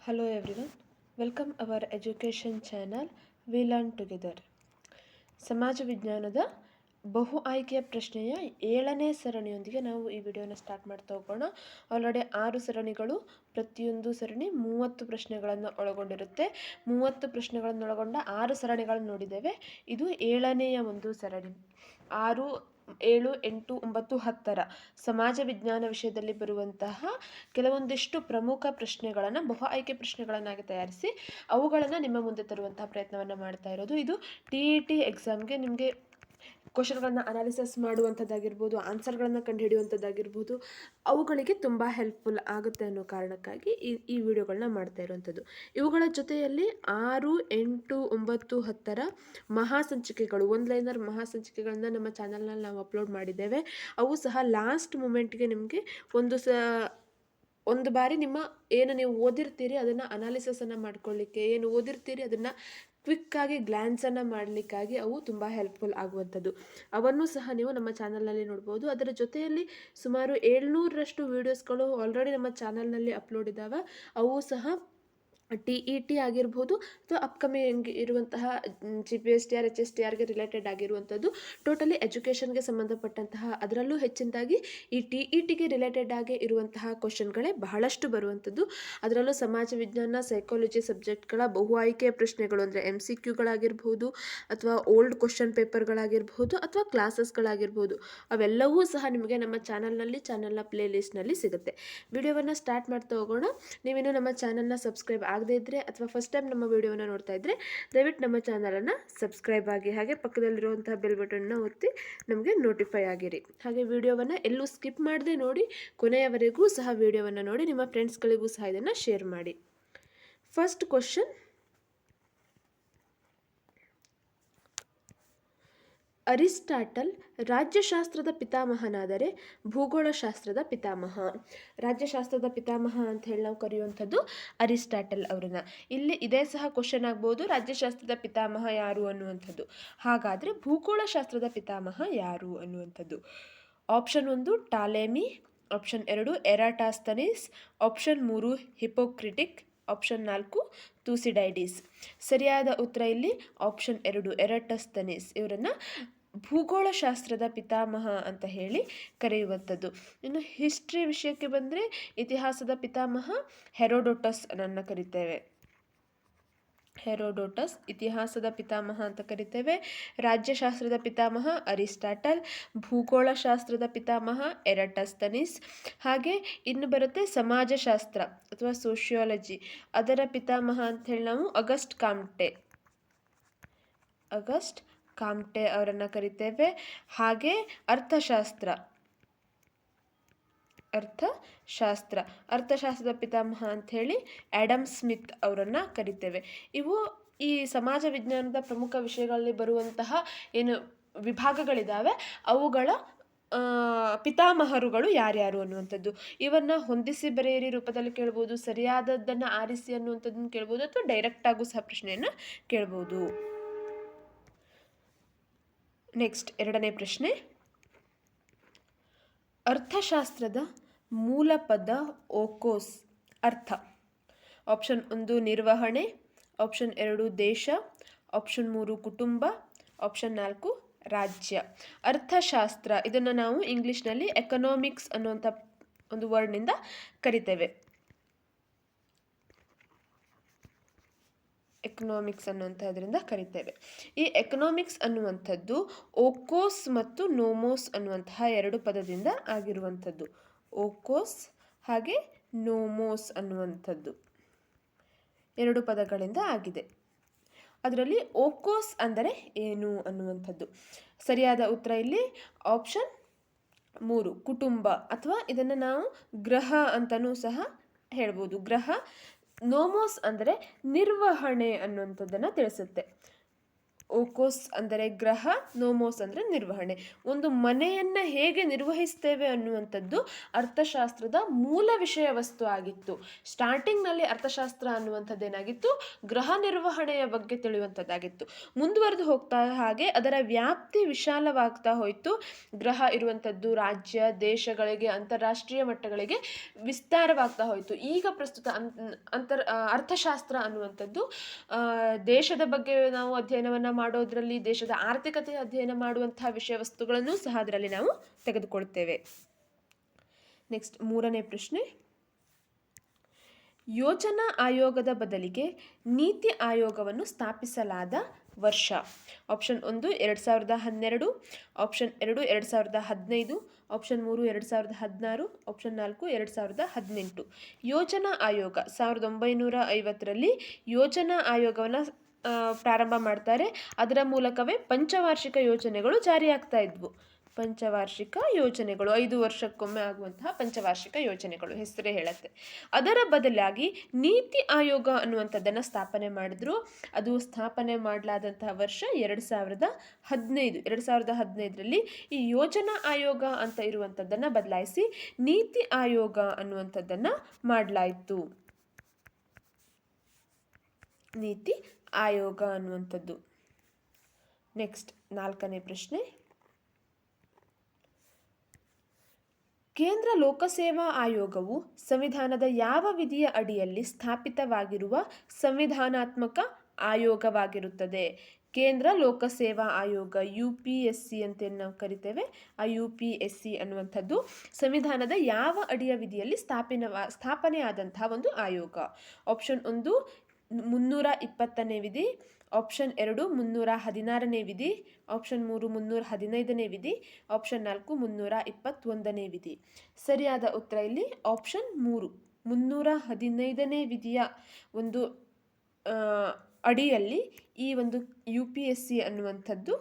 Hello everyone, welcome our education channel We Learn Together. ಸಮಾಜ ವಿಜ್ಞಾನದ ಬಹು ಆಯ್ಕೆಯ ಪ್ರಶ್ನೆಯ 7ನೇ ಸರಣಿಯೊಂದಿಗೆ ನಾವು ಈ ವಿಡಿಯೋನ ಸ್ಟಾರ್ಟ್ ಮಾಡ್ತಾ ಹೋಗೋಣ. ಆಲ್ರೆಡಿ 6 ಸರಣಿಗಳು, ಪ್ರತಿಯೊಂದು ಸರಣಿ 30 ಪ್ರಶ್ನೆಗಳನ್ನು ಒಳಗೊಂಡಿರುತ್ತೆ. 30 ಪ್ರಶ್ನೆಗಳನ್ನು ಒಳಗೊಂಡ 6 ಸರಣಿಗಳನ್ನು ನೋಡಿದ್ದೇವೆ. ಇದು 7ನೆಯ ಒಂದು ಸರಣಿ. 6, 7, 8, 9, 10ರ ಸಮಾಜ ವಿಜ್ಞಾನ ವಿಷಯದಲ್ಲಿ ಬರುವಂತಹ ಕೆಲವೊಂದಿಷ್ಟು ಪ್ರಮುಖ ಪ್ರಶ್ನೆಗಳನ್ನು ಬಹು ಆಯ್ಕೆ ಪ್ರಶ್ನೆಗಳನ್ನಾಗಿ ತಯಾರಿಸಿ ಅವುಗಳನ್ನು ನಿಮ್ಮ ಮುಂದೆ ತರುವಂತಹ ಪ್ರಯತ್ನವನ್ನು ಮಾಡ್ತಾ ಇರೋದು. ಇದು TET ಎಕ್ಸಾಮ್ಗೆ ನಿಮಗೆ ಕ್ವಶನ್ಗಳನ್ನು ಅನಾಲಿಸಿಸ್ ಮಾಡುವಂಥದ್ದಾಗಿರ್ಬೋದು, ಆನ್ಸರ್ಗಳನ್ನು ಕಂಡುಹಿಡಿಯುವಂಥದ್ದಾಗಿರ್ಬೋದು, ಅವುಗಳಿಗೆ ತುಂಬ ಹೆಲ್ಪ್ಫುಲ್ ಆಗುತ್ತೆ ಅನ್ನೋ ಕಾರಣಕ್ಕಾಗಿ ಈ ವಿಡಿಯೋಗಳನ್ನ ಮಾಡ್ತಾ ಇರುವಂಥದ್ದು. ಇವುಗಳ ಜೊತೆಯಲ್ಲಿ 6, 8, 9, 10ರ ಮಹಾಸಂಚಿಕೆಗಳು, ಒಂದು ಲೈನರ್ ಮಹಾಸಂಚಿಕೆಗಳನ್ನ ನಮ್ಮ ಚಾನಲ್ನಲ್ಲಿ ನಾವು ಅಪ್ಲೋಡ್ ಮಾಡಿದ್ದೇವೆ. ಅವು ಸಹ ಲಾಸ್ಟ್ ಮೂಮೆಂಟ್ಗೆ ನಿಮಗೆ ಒಂದು ಬಾರಿ ನಿಮ್ಮ ಏನು ನೀವು ಓದಿರ್ತೀರಿ ಅದನ್ನು ಅನಾಲಿಸಿಸನ್ನು ಮಾಡ್ಕೊಳ್ಳಿಕ್ಕೆ, ಏನು ಓದಿರ್ತೀರಿ ಅದನ್ನು ಕ್ವಿಕ್ಕಾಗಿ ಗ್ಲ್ಯಾನ್ಸನ್ನು ಮಾಡಲಿಕ್ಕಾಗಿ ಅವು ತುಂಬ ಹೆಲ್ಪ್ಫುಲ್ ಆಗುವಂಥದ್ದು. ಅವನ್ನು ಸಹ ನೀವು ನಮ್ಮ ಚಾನಲ್ನಲ್ಲಿ ನೋಡ್ಬೋದು. ಅದರ ಜೊತೆಯಲ್ಲಿ ಸುಮಾರು 700ರಷ್ಟು ವೀಡಿಯೋಸ್ಗಳು ಆಲ್ರೆಡಿ ನಮ್ಮ ಚಾನಲ್ನಲ್ಲಿ ಅಪ್ಲೋಡ್ ಇದ್ದಾವೆ. ಅವು ಸಹ TET ಆಗಿರ್ಬೋದು ಅಥವಾ ಅಪ್ಕಮಿಂಗ್ ಇರುವಂತಹ GPSTR, HSTRಗೆ ರಿಲೇಟೆಡ್ ಆಗಿರುವಂಥದ್ದು, ಟೋಟಲಿ ಎಜುಕೇಷನ್ಗೆ ಸಂಬಂಧಪಟ್ಟಂತಹ, ಅದರಲ್ಲೂ ಹೆಚ್ಚಿನದಾಗಿ ಈ TETಗೆ ರಿಲೇಟೆಡ್ ಆಗಿ ಇರುವಂತಹ ಕ್ವಶನ್ಗಳೇ ಬಹಳಷ್ಟು ಬರುವಂಥದ್ದು. ಅದರಲ್ಲೂ ಸಮಾಜ ವಿಜ್ಞಾನ, ಸೈಕಾಲಜಿ ಸಬ್ಜೆಕ್ಟ್ಗಳ ಬಹು ಆಯ್ಕೆಯ ಪ್ರಶ್ನೆಗಳು ಅಂದರೆ MCQಗಳಾಗಿರ್ಬೋದು ಅಥವಾ ಓಲ್ಡ್ ಕ್ವಶನ್ ಪೇಪರ್ಗಳಾಗಿರ್ಬೋದು ಅಥವಾ ಕ್ಲಾಸಸ್ಗಳಾಗಿರ್ಬೋದು, ಅವೆಲ್ಲವೂ ಸಹ ನಿಮಗೆ ನಮ್ಮ ಚಾನಲ್ನ ಪ್ಲೇ ಲಿಸ್ಟ್ನಲ್ಲಿ ಸಿಗುತ್ತೆ. ವಿಡಿಯೋವನ್ನು ಸ್ಟಾರ್ಟ್ ಮಾಡ್ತಾ ಹೋಗೋಣ. ನೀವೇನು ನಮ್ಮ ಚಾನಲ್ನ ಸಬ್ಸ್ಕ್ರೈಬ್ ಆಗದೇ ಇದ್ದರೆ ಅಥವಾ ಫಸ್ಟ್ ಟೈಮ್ ನಮ್ಮ ವಿಡಿಯೋನ ನೋಡ್ತಾ ಇದ್ದರೆ ದಯವಿಟ್ಟು ನಮ್ಮ ಚಾನಲನ್ನು ಸಬ್ಸ್ಕ್ರೈಬ್ ಆಗಿ, ಹಾಗೆ ಪಕ್ಕದಲ್ಲಿರುವಂತಹ ಬೆಲ್ ಬಟನ್ನ ಒತ್ತಿ ನಮಗೆ ನೋಟಿಫೈ ಆಗಿರಿ. ಹಾಗೆ ವಿಡಿಯೋವನ್ನು ಎಲ್ಲೂ ಸ್ಕಿಪ್ ಮಾಡದೆ ನೋಡಿ, ಕೊನೆಯವರೆಗೂ ಸಹ ವಿಡಿಯೋವನ್ನು ನೋಡಿ ನಿಮ್ಮ ಫ್ರೆಂಡ್ಸ್ಗಳಿಗೂ ಸಹ ಇದನ್ನು ಶೇರ್ ಮಾಡಿ. ಫಸ್ಟ್ ಕ್ವಶನ್, ಅರಿಸ್ಟಾಟಲ್ ರಾಜ್ಯಶಾಸ್ತ್ರದ ಪಿತಾಮಹನಾದರೆ ಭೂಗೋಳಶಾಸ್ತ್ರದ ಪಿತಾಮಹ. ರಾಜ್ಯಶಾಸ್ತ್ರದ ಪಿತಾಮಹ ಅಂತ ಹೇಳಿ ನಾವು ಕರೆಯುವಂಥದ್ದು ಅರಿಸ್ಟಾಟಲ್ ಅವರನ್ನ. ಇಲ್ಲಿ ಇದೇ ಸಹ ಕ್ವಶನ್ ಆಗ್ಬೋದು, ರಾಜ್ಯಶಾಸ್ತ್ರದ ಪಿತಾಮಹ ಯಾರು ಅನ್ನುವಂಥದ್ದು. ಹಾಗಾದರೆ ಭೂಗೋಳಶಾಸ್ತ್ರದ ಪಿತಾಮಹ ಯಾರು ಅನ್ನುವಂಥದ್ದು. Option 1 Ptolemy, option 2 Eratosthenes, option 3 Hippocratic, option 4 Thucydides. ಸರಿಯಾದ ಉತ್ತರ ಇಲ್ಲಿ ಆಪ್ಷನ್ 2 ಎರಾಟಸ್ತನೀಸ್. ಇವರನ್ನು ಭೂಗೋಳಶಾಸ್ತ್ರದ ಪಿತಾಮಹ ಅಂತ ಹೇಳಿ ಕರೆಯುವಂಥದ್ದು. ಇನ್ನು ಹಿಸ್ಟ್ರಿ ವಿಷಯಕ್ಕೆ ಬಂದರೆ ಇತಿಹಾಸದ ಪಿತಾಮಹ ಹೆರೋಡೋಟಸ್ ಅನ್ನು ಕರಿತೇವೆ. ಹೆರೋಡೋಟಸ್ ಇತಿಹಾಸದ ಪಿತಾಮಹ ಅಂತ ಕರಿತೇವೆ. ರಾಜ್ಯಶಾಸ್ತ್ರದ ಪಿತಾಮಹ ಅರಿಸ್ಟಾಟಲ್, ಭೂಗೋಳಶಾಸ್ತ್ರದ ಪಿತಾಮಹ ಎರಾಟಸ್ತನೀಸ್. ಹಾಗೆ ಇನ್ನು ಬರುತ್ತೆ ಸಮಾಜಶಾಸ್ತ್ರ ಅಥವಾ ಸೋಷಿಯಾಲಜಿ, ಅದರ ಪಿತಾಮಹ ಅಂತ ಹೇಳಿ ನಾವು ಅಗಸ್ಟ್ ಕಾಮ್ಟೆ ಅವರನ್ನು ಕರಿತೇವೆ. ಹಾಗೆ ಅರ್ಥಶಾಸ್ತ್ರದ ಪಿತಾಮಹ ಅಂತ ಹೇಳಿ ಆ್ಯಡಮ್ ಸ್ಮಿತ್ ಅವರನ್ನು ಕರಿತೇವೆ. ಇವು ಈ ಸಮಾಜ ವಿಜ್ಞಾನದ ಪ್ರಮುಖ ವಿಷಯಗಳಲ್ಲಿ ಬರುವಂತಹ ಏನು ವಿಭಾಗಗಳಿದ್ದಾವೆ ಅವುಗಳ ಪಿತಾಮಹರುಗಳು ಯಾರ್ಯಾರು ಅನ್ನುವಂಥದ್ದು. ಇವನ್ನ ಹೊಂದಿಸಿ ಬರೆಯಿರಿ ರೂಪದಲ್ಲಿ ಕೇಳ್ಬೋದು, ಸರಿಯಾದದ್ದನ್ನು ಆರಿಸಿ ಅನ್ನುವಂಥದ್ದನ್ನು ಕೇಳ್ಬೋದು, ಅಥವಾ ಡೈರೆಕ್ಟಾಗೂ ಸಹ ಪ್ರಶ್ನೆಯನ್ನು ಕೇಳ್ಬೋದು. ನೆಕ್ಸ್ಟ್ 2ನೇ ಪ್ರಶ್ನೆ, ಅರ್ಥಶಾಸ್ತ್ರದ ಮೂಲ ಪದ ಓಕೋಸ್ ಅರ್ಥ. ಆಪ್ಷನ್ 1 ನಿರ್ವಹಣೆ, ಆಪ್ಷನ್ 2 ದೇಶ, ಆಪ್ಷನ್ 3 ಕುಟುಂಬ, ಆಪ್ಷನ್ 4 ರಾಜ್ಯ. ಅರ್ಥಶಾಸ್ತ್ರ ಇದನ್ನು ನಾವು ಇಂಗ್ಲೀಷ್ನಲ್ಲಿ ಎಕನಾಮಿಕ್ಸ್ ಅನ್ನುವಂಥ ಒಂದು ವರ್ಡ್ನಿಂದ ಕರಿತೇವೆ. ಎಕನಾಮಿಕ್ಸ್ ಅನ್ನುವಂಥದ್ರಿಂದ ಕರಿತೇವೆ. ಈ ಎಕನಾಮಿಕ್ಸ್ ಅನ್ನುವಂಥದ್ದು ಓಕೋಸ್ ಮತ್ತು ನೋಮೋಸ್ ಅನ್ನುವಂತಹ 2 ಪದದಿಂದ ಆಗಿರುವಂಥದ್ದು. ಓಕೋಸ್ ಹಾಗೆ ನೋಮೋಸ್ ಅನ್ನುವಂಥದ್ದು 2 ಪದಗಳಿಂದ ಆಗಿದೆ. ಅದರಲ್ಲಿ ಓಕೋಸ್ ಅಂದರೆ ಏನು ಅನ್ನುವಂಥದ್ದು. ಸರಿಯಾದ ಉತ್ತರ ಇಲ್ಲಿ ಆಪ್ಷನ್ 3 ಕುಟುಂಬ, ಅಥವಾ ಇದನ್ನು ನಾವು ಗ್ರಹ ಅಂತಲೂ ಸಹ ಹೇಳ್ಬೋದು. ಗ್ರಹ. ನೋಮೋಸ್ ಅಂದರೆ ನಿರ್ವಹಣೆ ಅನ್ನುವಂಥದ್ದನ್ನು ತಿಳಿಸುತ್ತೆ. ಓಕೋಸ್ ಅಂದರೆ ಗ್ರಹ, ನೋಮೋಸ್ ಅಂದರೆ ನಿರ್ವಹಣೆ. ಒಂದು ಮನೆಯನ್ನು ಹೇಗೆ ನಿರ್ವಹಿಸ್ತೇವೆ ಅನ್ನುವಂಥದ್ದು ಅರ್ಥಶಾಸ್ತ್ರದ ಮೂಲ ವಿಷಯ ವಸ್ತು ಆಗಿತ್ತು. ಸ್ಟಾರ್ಟಿಂಗ್ನಲ್ಲಿ ಅರ್ಥಶಾಸ್ತ್ರ ಅನ್ನುವಂಥದ್ದೇನಾಗಿತ್ತು, ಗ್ರಹ ನಿರ್ವಹಣೆಯ ಬಗ್ಗೆ ತಿಳಿಯುವಂಥದ್ದಾಗಿತ್ತು. ಮುಂದುವರೆದು ಹೋಗ್ತಾ ಹಾಗೆ ಅದರ ವ್ಯಾಪ್ತಿ ವಿಶಾಲವಾಗ್ತಾ ಹೋಯಿತು. ಗ್ರಹ ಇರುವಂಥದ್ದು ರಾಜ್ಯ, ದೇಶಗಳಿಗೆ, ಅಂತಾರಾಷ್ಟ್ರೀಯ ಮಟ್ಟಗಳಿಗೆ ವಿಸ್ತಾರವಾಗ್ತಾ ಹೋಯಿತು. ಈಗ ಪ್ರಸ್ತುತ ಅರ್ಥಶಾಸ್ತ್ರ ಅನ್ನುವಂಥದ್ದು ದೇಶದ ಬಗ್ಗೆ ನಾವು ಅಧ್ಯಯನವನ್ನು ಮಾಡೋದ್ರಲ್ಲಿ, ದೇಶದ ಆರ್ಥಿಕತೆ ಅಧ್ಯಯನ ಮಾಡುವಂತಹ ವಿಷಯ ವಸ್ತುಗಳನ್ನು ಸಹ ಅದರಲ್ಲಿ ನಾವು ತೆಗೆದುಕೊಳ್ತೇವೆ. ನೆಕ್ಸ್ಟ್ 3ನೇ ಪ್ರಶ್ನೆ, ಯೋಜನಾ ಆಯೋಗದ ಬದಲಿಗೆ ನೀತಿ ಆಯೋಗವನ್ನು ಸ್ಥಾಪಿಸಲಾದ ವರ್ಷ. Option 1 2012, option 2 2015, option 3 2016, option 4 2018. ಯೋಜನಾ ಆಯೋಗ 1950ರಲ್ಲಿ ಯೋಜನಾ ಆಯೋಗವನ್ನು ಪ್ರಾರಂಭ ಮಾಡ್ತಾರೆ. ಅದರ ಮೂಲಕವೇ ಪಂಚವಾರ್ಷಿಕ ಯೋಜನೆಗಳು ಜಾರಿಯಾಗ್ತಾ ಇದ್ವು. ಪಂಚವಾರ್ಷಿಕ ಯೋಜನೆಗಳು 5 ವರ್ಷಕ್ಕೊಮ್ಮೆ ಆಗುವಂತಹ ಪಂಚವಾರ್ಷಿಕ ಯೋಜನೆಗಳು ಹೆಸರೇ ಹೇಳುತ್ತೆ. ಅದರ ಬದಲಾಗಿ ನೀತಿ ಆಯೋಗ ಅನ್ನುವಂಥದ್ದನ್ನು ಸ್ಥಾಪನೆ ಮಾಡಿದ್ರು. ಅದು ಸ್ಥಾಪನೆ ಮಾಡಲಾದಂತಹ ವರ್ಷ 2015. 2015ರಲ್ಲಿ ಈ ಯೋಜನಾ ಆಯೋಗ ಅಂತ ಇರುವಂಥದ್ದನ್ನು ಬದಲಾಯಿಸಿ ನೀತಿ ಆಯೋಗ ಅನ್ನುವಂಥದ್ದನ್ನು ಮಾಡಲಾಯಿತು. ನೀತಿ ಆಯೋಗ ಅನ್ನುವಂಥದ್ದು. ನೆಕ್ಸ್ಟ್ 4ನೇ ಪ್ರಶ್ನೆ, ಕೇಂದ್ರ ಲೋಕಸೇವಾ ಆಯೋಗವು ಸಂವಿಧಾನದ ಯಾವ ವಿಧಿಯ ಅಡಿಯಲ್ಲಿ ಸ್ಥಾಪಿತವಾಗಿರುವ ಸಂವಿಧಾನಾತ್ಮಕ ಆಯೋಗವಾಗಿರುತ್ತದೆ? ಕೇಂದ್ರ ಲೋಕಸೇವಾ ಆಯೋಗ UPSC ಅಂತ ನಾವು ಕರಿತೇವೆ. ಆ UPSC ಅನ್ನುವಂಥದ್ದು ಸಂವಿಧಾನದ ಯಾವ ಅಡಿಯ ವಿಧಿಯಲ್ಲಿ ಸ್ಥಾಪನೆ ಆದಂತಹ ಒಂದು ಆಯೋಗ? ಆಪ್ಷನ್ 1 320ನೇ ವಿಧಿ, ಆಪ್ಷನ್ 2 316ನೇ ವಿಧಿ, ಆಪ್ಷನ್ 3 315ನೇ ವಿಧಿ, ಆಪ್ಷನ್ 4 321ನೇ ವಿಧಿ. ಸರಿಯಾದ ಉತ್ತರ ಇಲ್ಲಿ ಆಪ್ಷನ್ 3 315ನೇ ವಿಧಿಯ ಒಂದು ಅಡಿಯಲ್ಲಿ ಈ ಒಂದು UPSC ಅನ್ನುವಂಥದ್ದು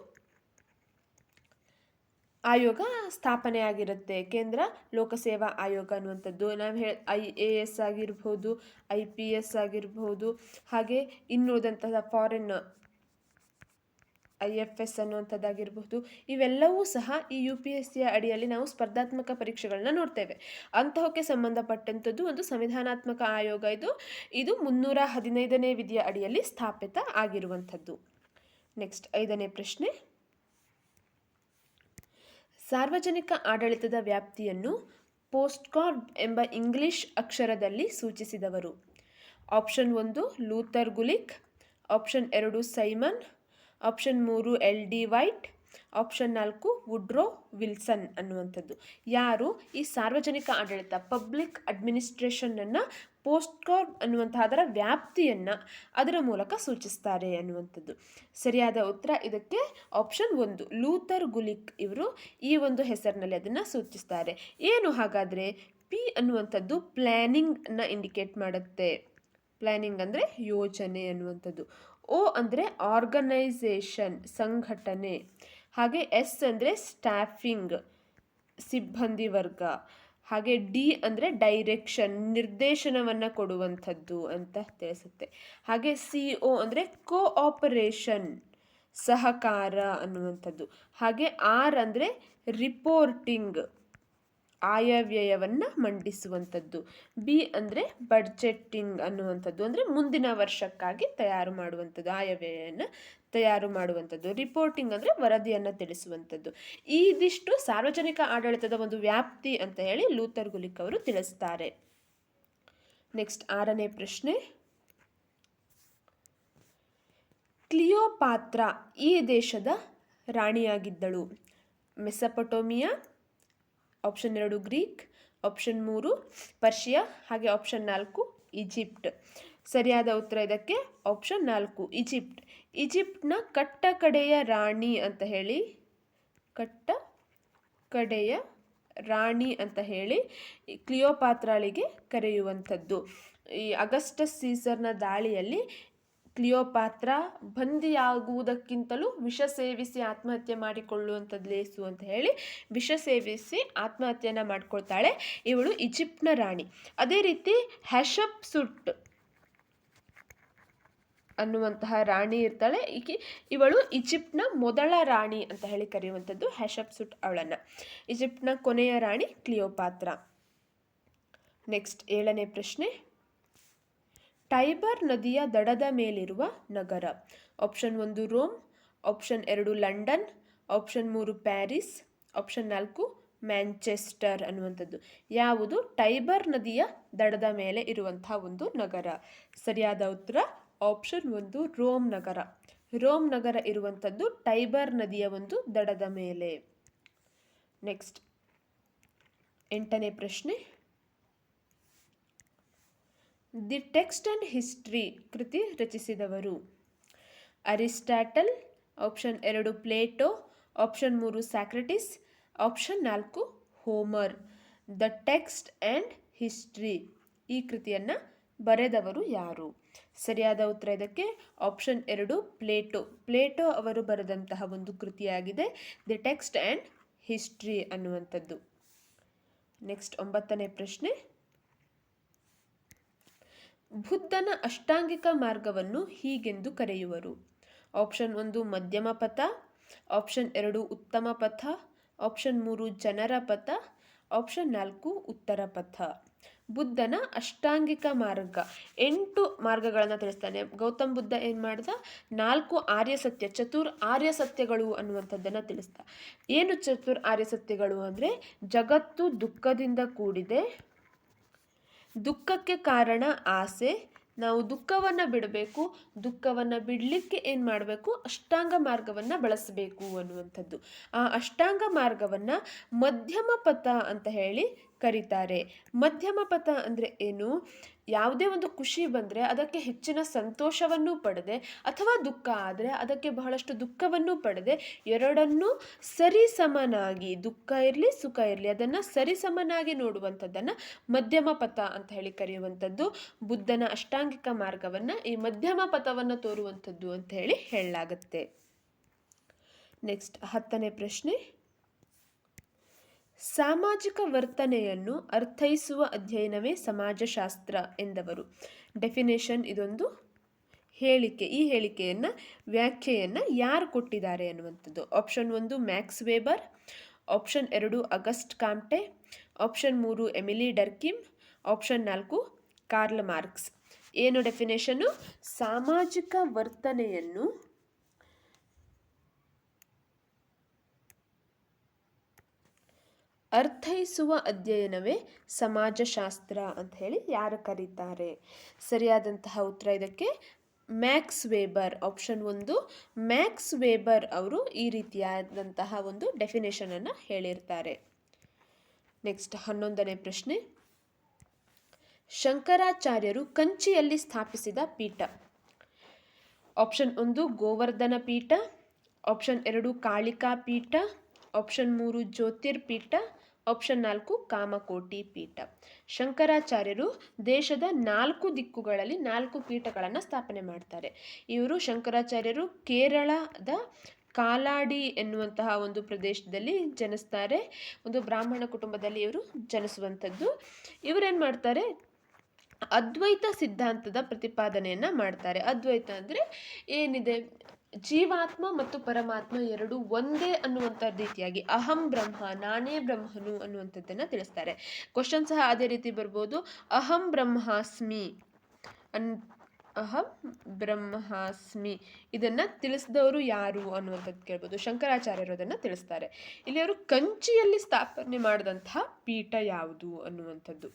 ಆಯೋಗ ಸ್ಥಾಪನೆ ಆಗಿರುತ್ತೆ. ಕೇಂದ್ರ ಲೋಕಸೇವಾ ಆಯೋಗ ಅನ್ನುವಂಥದ್ದು ನಾವು IAS ಆಗಿರ್ಬೋದು, IPS ಆಗಿರ್ಬೋದು, ಹಾಗೆ ಇನ್ನುಳಿದಂತಹ ಫಾರಿನ್ IFS ಅನ್ನುವಂಥದ್ದಾಗಿರ್ಬೋದು, ಇವೆಲ್ಲವೂ ಸಹ ಈ UPSCಯ ಅಡಿಯಲ್ಲಿ ನಾವು ಸ್ಪರ್ಧಾತ್ಮಕ ಪರೀಕ್ಷೆಗಳನ್ನ ನೋಡ್ತೇವೆ. ಅಂತಹಕ್ಕೆ ಸಂಬಂಧಪಟ್ಟಂಥದ್ದು ಒಂದು ಸಂವಿಧಾನಾತ್ಮಕ ಆಯೋಗ. ಇದು 315ನೇ ವಿಧಿಯ ಅಡಿಯಲ್ಲಿ ಸ್ಥಾಪಿತ ಆಗಿರುವಂಥದ್ದು. ನೆಕ್ಸ್ಟ್ 5ನೇ ಪ್ರಶ್ನೆ, ಸಾರ್ವಜನಿಕ ಆಡಳಿತದ ವ್ಯಾಪ್ತಿಯನ್ನು ಪೋಸ್ಟ್ಕಾರ್ಡ್ ಎಂಬ ಇಂಗ್ಲಿಷ್ ಅಕ್ಷರದಲ್ಲಿ ಸೂಚಿಸಿದವರು? Option 1 Luther Gulick, option 2 Simon, option 3 LD White, option 4 Woodrow Wilson ಅನ್ನುವಂಥದ್ದು. ಯಾರು ಈ ಸಾರ್ವಜನಿಕ ಆಡಳಿತ ಪಬ್ಲಿಕ್ ಅಡ್ಮಿನಿಸ್ಟ್ರೇಷನನ್ನು ಪೋಸ್ಟ್ಕಾರ್ಡ್ ಅನ್ನುವಂತಹ ಅದರ ವ್ಯಾಪ್ತಿಯನ್ನು ಅದರ ಮೂಲಕ ಸೂಚಿಸ್ತಾರೆ ಅನ್ನುವಂಥದ್ದು? ಸರಿಯಾದ ಉತ್ತರ ಇದಕ್ಕೆ ಆಪ್ಷನ್ 1 ಲೂಥರ್ ಗುಲಿಕ್ ಇವರು ಈ ಒಂದು ಹೆಸರಿನಲ್ಲಿ ಅದನ್ನು ಸೂಚಿಸ್ತಾರೆ. ಏನು ಹಾಗಾದರೆ P ಅನ್ನುವಂಥದ್ದು ಪ್ಲ್ಯಾನಿಂಗ್ನ ಇಂಡಿಕೇಟ್ ಮಾಡುತ್ತೆ. ಪ್ಲ್ಯಾನಿಂಗ್ ಅಂದರೆ ಯೋಜನೆ ಅನ್ನುವಂಥದ್ದು. O ಅಂದರೆ ಆರ್ಗನೈಸೇಷನ್ ಸಂಘಟನೆ, ಹಾಗೆ S ಅಂದರೆ ಸ್ಟಾಫಿಂಗ್ ಸಿಬ್ಬಂದಿ ವರ್ಗ, ಹಾಗೆ D ಅಂದರೆ ಡೈರೆಕ್ಷನ್ ನಿರ್ದೇಶನವನ್ನು ಕೊಡುವಂಥದ್ದು ಅಂತ ತಿಳಿಸುತ್ತೆ. ಹಾಗೆ CO ಅಂದರೆ ಕೋಆಪರೇಷನ್ ಸಹಕಾರ ಅನ್ನುವಂಥದ್ದು. ಹಾಗೆ R ಅಂದರೆ ರಿಪೋರ್ಟಿಂಗ್ ಆಯವ್ಯಯವನ್ನು ಮಂಡಿಸುವಂಥದ್ದು. B ಅಂದರೆ ಬಡ್ಜೆಟ್ಟಿಂಗ್ ಅನ್ನುವಂಥದ್ದು, ಅಂದರೆ ಮುಂದಿನ ವರ್ಷಕ್ಕಾಗಿ ತಯಾರು ಮಾಡುವಂಥದ್ದು, ಆಯವ್ಯಯವನ್ನು ತಯಾರು ಮಾಡುವಂಥದ್ದು. ರಿಪೋರ್ಟಿಂಗ್ ಅಂದರೆ ವರದಿಯನ್ನು ತಿಳಿಸುವಂಥದ್ದು. ಇದಿಷ್ಟು ಸಾರ್ವಜನಿಕ ಆಡಳಿತದ ಒಂದು ವ್ಯಾಪ್ತಿ ಅಂತ ಹೇಳಿ ಲೂಥರ್ ಗುಲಿಕ್ ಅವರು ತಿಳಿಸ್ತಾರೆ. ನೆಕ್ಸ್ಟ್ 6ನೇ ಪ್ರಶ್ನೆ, ಕ್ಲಿಯೋಪಾತ್ರಾ ಈ ದೇಶದ ರಾಣಿಯಾಗಿದ್ದಳು? ಮೆಸೊಪೊಟೇಮಿಯಾ, ಆಪ್ಷನ್ 2 ಗ್ರೀಕ್, ಆಪ್ಷನ್ 3 ಪರ್ಷಿಯಾ, ಹಾಗೆ ಆಪ್ಷನ್ 4 ಈಜಿಪ್ಟ್. ಸರಿಯಾದ ಉತ್ತರ ಇದಕ್ಕೆ ಆಪ್ಷನ್ 4 ಈಜಿಪ್ಟ್. ಈಜಿಪ್ಟ್ನ ಕಟ್ಟ ಕಡೆಯ ರಾಣಿ ಅಂತ ಹೇಳಿ ಕ್ಲಿಯೋಪಾತ್ರಾಳಿಗೆ ಕರೆಯುವಂಥದ್ದು. ಈ ಅಗಸ್ಟಸ್ ಸೀಸರ್ನ ದಾಳಿಯಲ್ಲಿ ಕ್ಲಿಯೋಪಾತ್ರಾ ಬಂದಿಯಾಗುವುದಕ್ಕಿಂತಲೂ ವಿಷ ಸೇವಿಸಿ ಆತ್ಮಹತ್ಯೆ ಮಾಡಿಕೊಳ್ಳುವಂಥದ್ದು ಲೇಸು ಅಂತ ಹೇಳಿ ವಿಷ ಸೇವಿಸಿ ಆತ್ಮಹತ್ಯೆಯನ್ನು ಮಾಡ್ಕೊಳ್ತಾಳೆ ಇವಳು ಈಜಿಪ್ಟ್ನ ರಾಣಿ. ಅದೇ ರೀತಿ ಹ್ಯಾಷಪ್ಸುಟ್ ಅನ್ನುವಂತಹ ರಾಣಿ ಇರ್ತಾಳೆ. ಇವಳು ಈಜಿಪ್ಟ್ನ ಮೊದಲ ರಾಣಿ ಅಂತ ಹೇಳಿ ಕರೆಯುವಂಥದ್ದು ಹ್ಯಾಷಪ್ಸುಟ್ ಅವಳನ್ನು. ಈಜಿಪ್ಟ್ನ ಕೊನೆಯ ರಾಣಿ ಕ್ಲಿಯೋಪಾತ್ರ. ನೆಕ್ಸ್ಟ್ 7ನೇ ಪ್ರಶ್ನೆ. ಟೈಬರ್ ನದಿಯ ದಡದ ಮೇಲಿರುವ ನಗರ. Option 1 Rome, option 2 London, option 3 Paris, option 4 Manchester ಅನ್ನುವಂಥದ್ದು. ಯಾವುದು ಟೈಬರ್ ನದಿಯ ದಡದ ಮೇಲೆ ಇರುವಂತಹ ಒಂದು ನಗರ? ಸರಿಯಾದ ಉತ್ತರ ಆಪ್ಷನ್ 1 ರೋಮ್ ನಗರ. ರೋಮ್ ನಗರ ಇರುವಂಥದ್ದು ಟೈಬರ್ ನದಿಯ ಒಂದು ದಡದ ಮೇಲೆ. ನೆಕ್ಸ್ಟ್ 8ನೇ ಪ್ರಶ್ನೆ. ದಿ ಟೆಕ್ಸ್ಟ್ ಅಂಡ್ ಹಿಸ್ಟ್ರಿ ಕೃತಿ ರಚಿಸಿದವರು. Aristotle, option 2 Plato, option 3 Socrates, option 4 Homer. The text and history ಈ ಕೃತಿಯನ್ನು ಬರೆದವರು ಯಾರು? ಸರಿಯಾದ ಉತ್ತರ ಇದಕ್ಕೆ ಆಪ್ಷನ್ 2 ಪ್ಲೇಟೋ. ಪ್ಲೇಟೋ ಅವರು ಬರೆದಂತಹ ಒಂದು ಕೃತಿಯಾಗಿದೆ ದಿ ಟೆಕ್ಸ್ಟ್ ಆ್ಯಂಡ್ ಹಿಸ್ಟ್ರಿ ಅನ್ನುವಂಥದ್ದು. ನೆಕ್ಸ್ಟ್ 9ನೇ ಪ್ರಶ್ನೆ. ಬುದ್ಧನ ಅಷ್ಟಾಂಗಿಕ ಮಾರ್ಗವನ್ನು ಹೀಗೆಂದು ಕರೆಯುವರು. ಆಪ್ಷನ್ 1 ಮಧ್ಯಮ ಪಥ, ಆಪ್ಷನ್ 2 ಉತ್ತಮ ಪಥ, ಆಪ್ಷನ್ 3 ಜನರ ಪಥ, ಆಪ್ಷನ್ 4 ಉತ್ತರ ಪಥ. ಬುದ್ಧನ ಅಷ್ಟಾಂಗಿಕ ಮಾರ್ಗ 8 ಮಾರ್ಗಗಳನ್ನು ತಿಳಿಸ್ತಾನೆ. ಗೌತಮ್ ಬುದ್ಧ ಏನು ಮಾಡ್ದ? 4 ಆರ್ಯ ಸತ್ಯ, ಚತುರ್ ಆರ್ಯ ಸತ್ಯಗಳು ಅನ್ನುವಂಥದ್ದನ್ನು ತಿಳಿಸ್ದ. ಏನು ಚತುರ್ ಆರ್ಯ ಸತ್ಯಗಳು ಅಂದರೆ, ಜಗತ್ತು ದುಃಖದಿಂದ ಕೂಡಿದೆ, ದುಃಖಕ್ಕೆ ಕಾರಣ ಆಸೆ, ನಾವು ದುಃಖವನ್ನು ಬಿಡಬೇಕು, ದುಃಖವನ್ನು ಬಿಡಲಿಕ್ಕೆ ಏನು ಮಾಡಬೇಕು? ಅಷ್ಟಾಂಗ ಮಾರ್ಗವನ್ನು ಬಳಸಬೇಕು ಅನ್ನುವಂಥದ್ದು. ಆ ಅಷ್ಟಾಂಗ ಮಾರ್ಗವನ್ನು ಮಧ್ಯಮ ಪಥ ಅಂತ ಹೇಳಿ ಕರೀತಾರೆ. ಮಧ್ಯಮ ಪಥ ಅಂದರೆ ಏನು? ಯಾವುದೇ ಒಂದು ಖುಷಿ ಬಂದರೆ ಅದಕ್ಕೆ ಹೆಚ್ಚಿನ ಸಂತೋಷವನ್ನು ಪಡೆದೆ, ಅಥವಾ ದುಃಖ ಆದರೆ ಅದಕ್ಕೆ ಬಹಳಷ್ಟು ದುಃಖವನ್ನು ಪಡೆದೆ, ಎರಡನ್ನೂ ಸರಿಸಮನಾಗಿ, ದುಃಖ ಇರಲಿ ಸುಖ ಇರಲಿ ಅದನ್ನು ಸರಿಸಮನಾಗಿ ನೋಡುವಂಥದ್ದನ್ನು ಮಧ್ಯಮ ಪಥ ಅಂತ ಹೇಳಿ ಕರೆಯುವಂಥದ್ದು. ಬುದ್ಧನ ಅಷ್ಟಾಂಗಿಕ ಮಾರ್ಗವನ್ನು ಈ ಮಧ್ಯಮ ಪಥವನ್ನು ತೋರುವಂಥದ್ದು ಅಂತ ಹೇಳಿ ಹೇಳಲಾಗುತ್ತೆ. ನೆಕ್ಸ್ಟ್ 10ನೇ ಪ್ರಶ್ನೆ. ಸಾಮಾಜಿಕ ವರ್ತನೆಯನ್ನು ಅರ್ಥೈಸುವ ಅಧ್ಯಯನವೇ ಸಮಾಜಶಾಸ್ತ್ರ ಎಂದವರು. ಡೆಫಿನೇಷನ್ ಇದೊಂದು ಹೇಳಿಕೆ. ಈ ಹೇಳಿಕೆಯನ್ನು ವ್ಯಾಖ್ಯೆಯನ್ನು ಯಾರು ಕೊಟ್ಟಿದ್ದಾರೆ ಅನ್ನುವಂಥದ್ದು. Option 1 Max Weber, option 2 Auguste Comte, option 3 Emile Durkheim, option 4 Karl Marx. ಏನು ಡೆಫಿನೇಷನ್ನು? ಸಾಮಾಜಿಕ ವರ್ತನೆಯನ್ನು ಅರ್ಥೈಸುವ ಅಧ್ಯಯನವೇ ಸಮಾಜಶಾಸ್ತ್ರ ಅಂತ ಹೇಳಿ ಯಾರು ಕರೀತಾರೆ? ಸರಿಯಾದಂತಹ ಉತ್ತರ ಇದಕ್ಕೆ Max Weber. Option 1 Max weber ಅವರು ಈ ರೀತಿಯಾದಂತಹ ಒಂದು ಡೆಫಿನೇಷನನ್ನು ಹೇಳಿರ್ತಾರೆ. ನೆಕ್ಸ್ಟ್ 11ನೇ ಪ್ರಶ್ನೆ. ಶಂಕರಾಚಾರ್ಯರು ಕಂಚಿಯಲ್ಲಿ ಸ್ಥಾಪಿಸಿದ ಪೀಠ. ಆಪ್ಷನ್ 1 ಗೋವರ್ಧನ ಪೀಠ, ಆಪ್ಷನ್ 2 ಕಾಳಿಕಾ ಪೀಠ, ಆಪ್ಷನ್ 3 ಜ್ಯೋತಿರ್ಪೀಠ, ಆಪ್ಷನ್ 4 ಕಾಮಕೋಟಿ ಪೀಠ. ಶಂಕರಾಚಾರ್ಯರು ದೇಶದ 4 ದಿಕ್ಕುಗಳಲ್ಲಿ 4 ಪೀಠಗಳನ್ನು ಸ್ಥಾಪನೆ ಮಾಡ್ತಾರೆ. ಇವರು ಶಂಕರಾಚಾರ್ಯರು ಕೇರಳದ ಕಾಲಾಡಿ ಎನ್ನುವಂತಹ ಒಂದು ಪ್ರದೇಶದಲ್ಲಿ ಜನಿಸ್ತಾರೆ. ಒಂದು ಬ್ರಾಹ್ಮಣ ಕುಟುಂಬದಲ್ಲಿ ಇವರು ಜನಿಸುವಂಥದ್ದು. ಇವರೇನು ಮಾಡ್ತಾರೆ? ಅದ್ವೈತ ಸಿದ್ಧಾಂತದ ಪ್ರತಿಪಾದನೆಯನ್ನು ಮಾಡ್ತಾರೆ. ಅದ್ವೈತ ಅಂದರೆ ಏನಿದೆ? ಜೀವಾತ್ಮ ಮತ್ತು ಪರಮಾತ್ಮ ಎರಡು ಒಂದೇ ಅನ್ನುವಂಥ ರೀತಿಯಾಗಿ ಅಹಂ ಬ್ರಹ್ಮ, ನಾನೇ ಬ್ರಹ್ಮನು ಅನ್ನುವಂಥದ್ದನ್ನು ತಿಳಿಸ್ತಾರೆ. ಕ್ವಶನ್ ಸಹ ಅದೇ ರೀತಿ ಬರ್ಬೋದು. ಅಹಂ ಬ್ರಹ್ಮಾಸ್ಮಿ ಅಹಂ ಬ್ರಹ್ಮಾಸ್ಮಿ ಇದನ್ನು ತಿಳಿಸಿದವರು ಯಾರು ಅನ್ನುವಂಥದ್ದು ಕೇಳ್ಬೋದು. ಶಂಕರಾಚಾರ್ಯರು ಅದನ್ನು ತಿಳಿಸ್ತಾರೆ. ಇಲ್ಲಿ ಅವರು ಕಂಚಿಯಲ್ಲಿ ಸ್ಥಾಪನೆ ಮಾಡಿದಂತಹ ಪೀಠ ಯಾವುದು ಅನ್ನುವಂಥದ್ದು.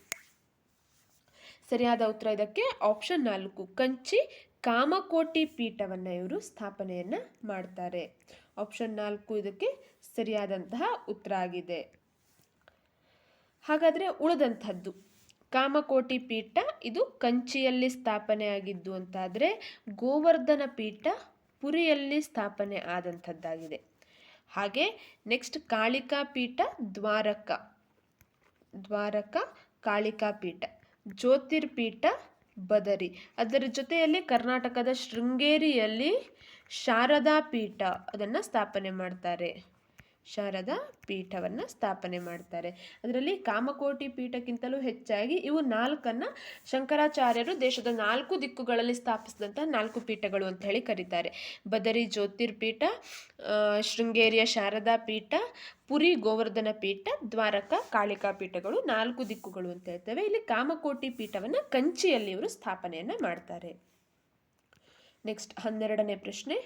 ಸರಿಯಾದ ಉತ್ತರ ಇದಕ್ಕೆ ಆಪ್ಷನ್ 4 ಕಂಚಿ ಕಾಮಕೋಟಿ ಪೀಠವನ್ನು ಇವರು ಸ್ಥಾಪನೆಯನ್ನು ಮಾಡ್ತಾರೆ. ಆಪ್ಷನ್ 4 ಇದಕ್ಕೆ ಸರಿಯಾದಂತಹ ಉತ್ತರ ಆಗಿದೆ. ಹಾಗಾದರೆ ಉಳಿದಂಥದ್ದು ಕಾಮಕೋಟಿ ಪೀಠ ಇದು ಕಂಚಿಯಲ್ಲಿ ಸ್ಥಾಪನೆ ಆಗಿದ್ದು ಅಂತಾದರೆ, ಗೋವರ್ಧನ ಪೀಠ ಪುರಿಯಲ್ಲಿ ಸ್ಥಾಪನೆ ಆದಂಥದ್ದಾಗಿದೆ. ಹಾಗೆ ನೆಕ್ಸ್ಟ್ ಕಾಳಿಕಾ ಪೀಠ ದ್ವಾರಕ ಕಾಳಿಕಾ ಪೀಠ, ಜ್ಯೋತಿರ್ಪೀಠ ಬದರಿ, ಅದರ ಜೊತೆಯಲ್ಲಿ ಕರ್ನಾಟಕದ ಶೃಂಗೇರಿಯಲ್ಲಿ ಶಾರದಾ ಪೀಠ ಅದನ್ನು ಸ್ಥಾಪನೆ ಮಾಡ್ತಾರೆ. ಶಾರದಾ ಪೀಠವನ್ನು ಸ್ಥಾಪನೆ ಮಾಡ್ತಾರೆ. ಅದರಲ್ಲಿ ಕಾಮಕೋಟಿ ಪೀಠಕ್ಕಿಂತಲೂ ಹೆಚ್ಚಾಗಿ ಇವು 4 ಶಂಕರಾಚಾರ್ಯರು ದೇಶದ 4 ದಿಕ್ಕುಗಳಲ್ಲಿ ಸ್ಥಾಪಿಸಿದಂತಹ 4 ಪೀಠಗಳು ಅಂತ ಹೇಳಿ ಕರೀತಾರೆ. ಬದರಿ ಜ್ಯೋತಿರ್ಪೀಠ, ಶೃಂಗೇರಿಯ ಶಾರದಾ ಪೀಠ, ಪುರಿ ಗೋವರ್ಧನ ಪೀಠ, ದ್ವಾರಕಾ ಕಾಳಿಕಾ ಪೀಠಗಳು 4 ದಿಕ್ಕುಗಳು ಅಂತ ಹೇಳ್ತೇವೆ. ಇಲ್ಲಿ ಕಾಮಕೋಟಿ ಪೀಠವನ್ನು ಕಂಚಿಯಲ್ಲಿ ಇವರು ಸ್ಥಾಪನೆಯನ್ನು ಮಾಡ್ತಾರೆ. ನೆಕ್ಸ್ಟ್ 12ನೇ ಪ್ರಶ್ನೆ,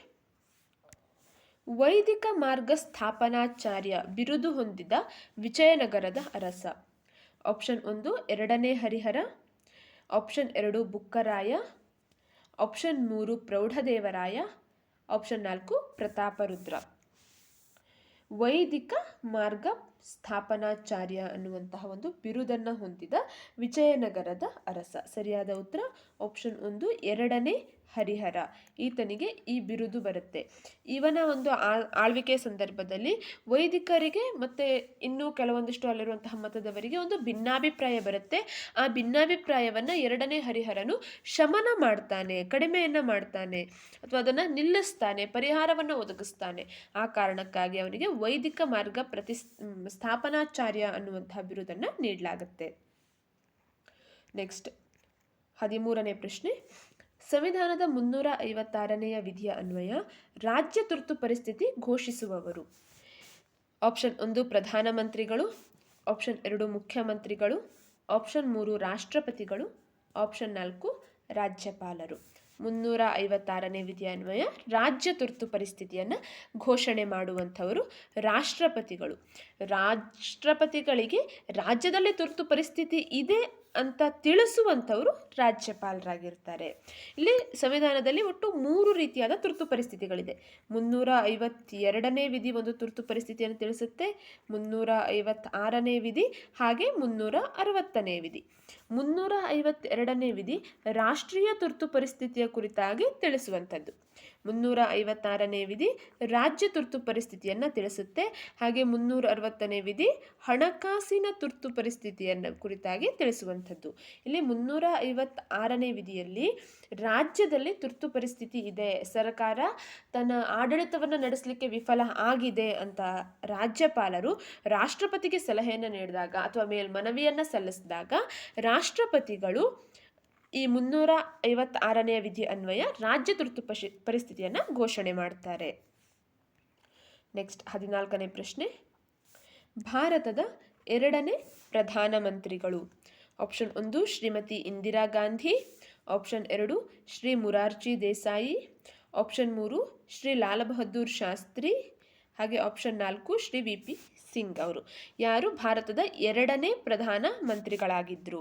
ವೈದಿಕ ಮಾರ್ಗ ಸ್ಥಾಪನಾಚಾರ್ಯ ಬಿರುದು ಹೊಂದಿದ ವಿಜಯನಗರದ ಅರಸ. ಆಪ್ಷನ್ 1 2ನೇ Harihara, option 2 Bukkaraya, option 3 Praudhadevaraya, option 4 Prataparudra. ವೈದಿಕ ಮಾರ್ಗ ಸ್ಥಾಪನಾಚಾರ್ಯ ಅನ್ನುವಂತಹ ಒಂದು ಬಿರುದನ್ನು ಹೊಂದಿದ ವಿಜಯನಗರದ ಅರಸ. ಸರಿಯಾದ ಉತ್ತರ ಆಪ್ಷನ್ 1 2ನೇ ಹರಿಹರ. ಈತನಿಗೆ ಈ ಬಿರುದು ಬರುತ್ತೆ. ಇವನ ಒಂದು ಆಳ್ವಿಕೆ ಸಂದರ್ಭದಲ್ಲಿ ವೈದಿಕರಿಗೆ ಮತ್ತು ಇನ್ನೂ ಕೆಲವೊಂದಿಷ್ಟು ಅಲ್ಲಿರುವಂತಹ ಮತದವರಿಗೆ ಒಂದು ಭಿನ್ನಾಭಿಪ್ರಾಯ ಬರುತ್ತೆ. ಆ ಭಿನ್ನಾಭಿಪ್ರಾಯವನ್ನು 2ನೇ ಹರಿಹರನು ಶಮನ ಮಾಡ್ತಾನೆ, ಕಡಿಮೆಯನ್ನು ಮಾಡ್ತಾನೆ, ಅಥವಾ ಅದನ್ನು ನಿಲ್ಲಿಸ್ತಾನೆ, ಪರಿಹಾರವನ್ನು ಒದಗಿಸ್ತಾನೆ. ಆ ಕಾರಣಕ್ಕಾಗಿ ಅವನಿಗೆ ವೈದಿಕ ಮಾರ್ಗ ಸ್ಥಾಪನಾಚಾರ್ಯ ಅನ್ನುವಂತಹ ಬಿರುದನ್ನು ನೀಡಲಾಗುತ್ತೆ. ನೆಕ್ಸ್ಟ್ 13ನೇ ಪ್ರಶ್ನೆ, ಸಂವಿಧಾನದ 356ನೇ ವಿಧಿಯ ಅನ್ವಯ ರಾಜ್ಯ ತುರ್ತು ಪರಿಸ್ಥಿತಿ ಘೋಷಿಸುವವರು. ಆಪ್ಷನ್ 1 ಪ್ರಧಾನಮಂತ್ರಿಗಳು, ಆಪ್ಷನ್ 2 ಮುಖ್ಯಮಂತ್ರಿಗಳು, ಆಪ್ಷನ್ 3 ರಾಷ್ಟ್ರಪತಿಗಳು, ಆಪ್ಷನ್ 4 ರಾಜ್ಯಪಾಲರು. 356ನೇ ವಿಧಿಯ ಅನ್ವಯ ರಾಜ್ಯ ತುರ್ತು ಪರಿಸ್ಥಿತಿಯನ್ನು ಘೋಷಣೆ ಮಾಡುವಂಥವರು ರಾಷ್ಟ್ರಪತಿಗಳು. ರಾಷ್ಟ್ರಪತಿಗಳಿಗೆ ರಾಜ್ಯದಲ್ಲಿ ತುರ್ತು ಪರಿಸ್ಥಿತಿ ಇದೆ ಅಂತ ತಿಳಿಸುವಂಥವರು ರಾಜ್ಯಪಾಲರಾಗಿರ್ತಾರೆ. ಇಲ್ಲಿ ಸಂವಿಧಾನದಲ್ಲಿ ಒಟ್ಟು 3 ರೀತಿಯಾದ ತುರ್ತು ಪರಿಸ್ಥಿತಿಗಳಿದೆ. 352ನೇ ವಿಧಿ ಒಂದು ತುರ್ತು ಪರಿಸ್ಥಿತಿಯನ್ನು ತಿಳಿಸುತ್ತೆ, 356ನೇ ವಿಧಿ, ಹಾಗೆ 360ನೇ ವಿಧಿ. 352ನೇ ವಿಧಿ ರಾಷ್ಟ್ರೀಯ ತುರ್ತು ಪರಿಸ್ಥಿತಿಯ ಕುರಿತಾಗಿ ತಿಳಿಸುವಂಥದ್ದು. 356ನೇ ವಿಧಿ ರಾಜ್ಯ ತುರ್ತು ಪರಿಸ್ಥಿತಿಯನ್ನು ತಿಳಿಸುತ್ತೆ. ಹಾಗೆ 360ನೇ ವಿಧಿ ಹಣಕಾಸಿನ ತುರ್ತು ಪರಿಸ್ಥಿತಿಯನ್ನು ಕುರಿತಾಗಿ ತಿಳಿಸುವಂಥದ್ದು. ಇಲ್ಲಿ 356ನೇ ವಿಧಿಯಲ್ಲಿ ರಾಜ್ಯದಲ್ಲಿ ತುರ್ತು ಪರಿಸ್ಥಿತಿ ಇದೆ, ಸರ್ಕಾರ ತನ್ನ ಆಡಳಿತವನ್ನು ನಡೆಸಲಿಕ್ಕೆ ವಿಫಲ ಆಗಿದೆ ಅಂತ ರಾಜ್ಯಪಾಲರು ರಾಷ್ಟ್ರಪತಿಗೆ ಸಲಹೆಯನ್ನು ನೀಡಿದಾಗ ಅಥವಾ ಮೇಲ್ಮನವಿಯನ್ನು ಸಲ್ಲಿಸಿದಾಗ ರಾಷ್ಟ್ರಪತಿಗಳು ಈ 356ನೇ ವಿಧಿ ಅನ್ವಯ ರಾಜ್ಯ ತುರ್ತು ಪರಿಸ್ಥಿತಿಯನ್ನು ಘೋಷಣೆ ಮಾಡ್ತಾರೆ. ನೆಕ್ಸ್ಟ್ 14ನೇ ಪ್ರಶ್ನೆ, ಭಾರತದ 2ನೇ ಪ್ರಧಾನಮಂತ್ರಿಗಳು. Option 1 Shrimati Indira Gandhi, option 2 Shri Morarji Desai, option 3 Shri Lal Bahadur Shastri, ಹಾಗೆ ಆಪ್ಷನ್ 4 ಶ್ರೀ VP ಸಿಂಗ್ ಅವರು. ಯಾರು ಭಾರತದ 2ನೇ ಪ್ರಧಾನ ಮಂತ್ರಿಗಳಾಗಿದ್ದರು?